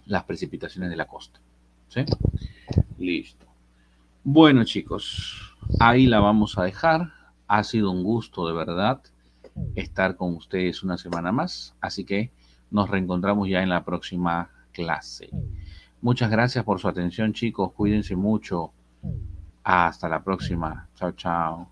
las precipitaciones de la costa. ¿Sí? Listo. Bueno, chicos, ahí la vamos a dejar. Ha sido un gusto, de verdad, estar con ustedes una semana más. Así que nos reencontramos ya en la próxima clase. Muchas gracias por su atención, chicos. Cuídense mucho. Hasta la próxima. Chao, chao.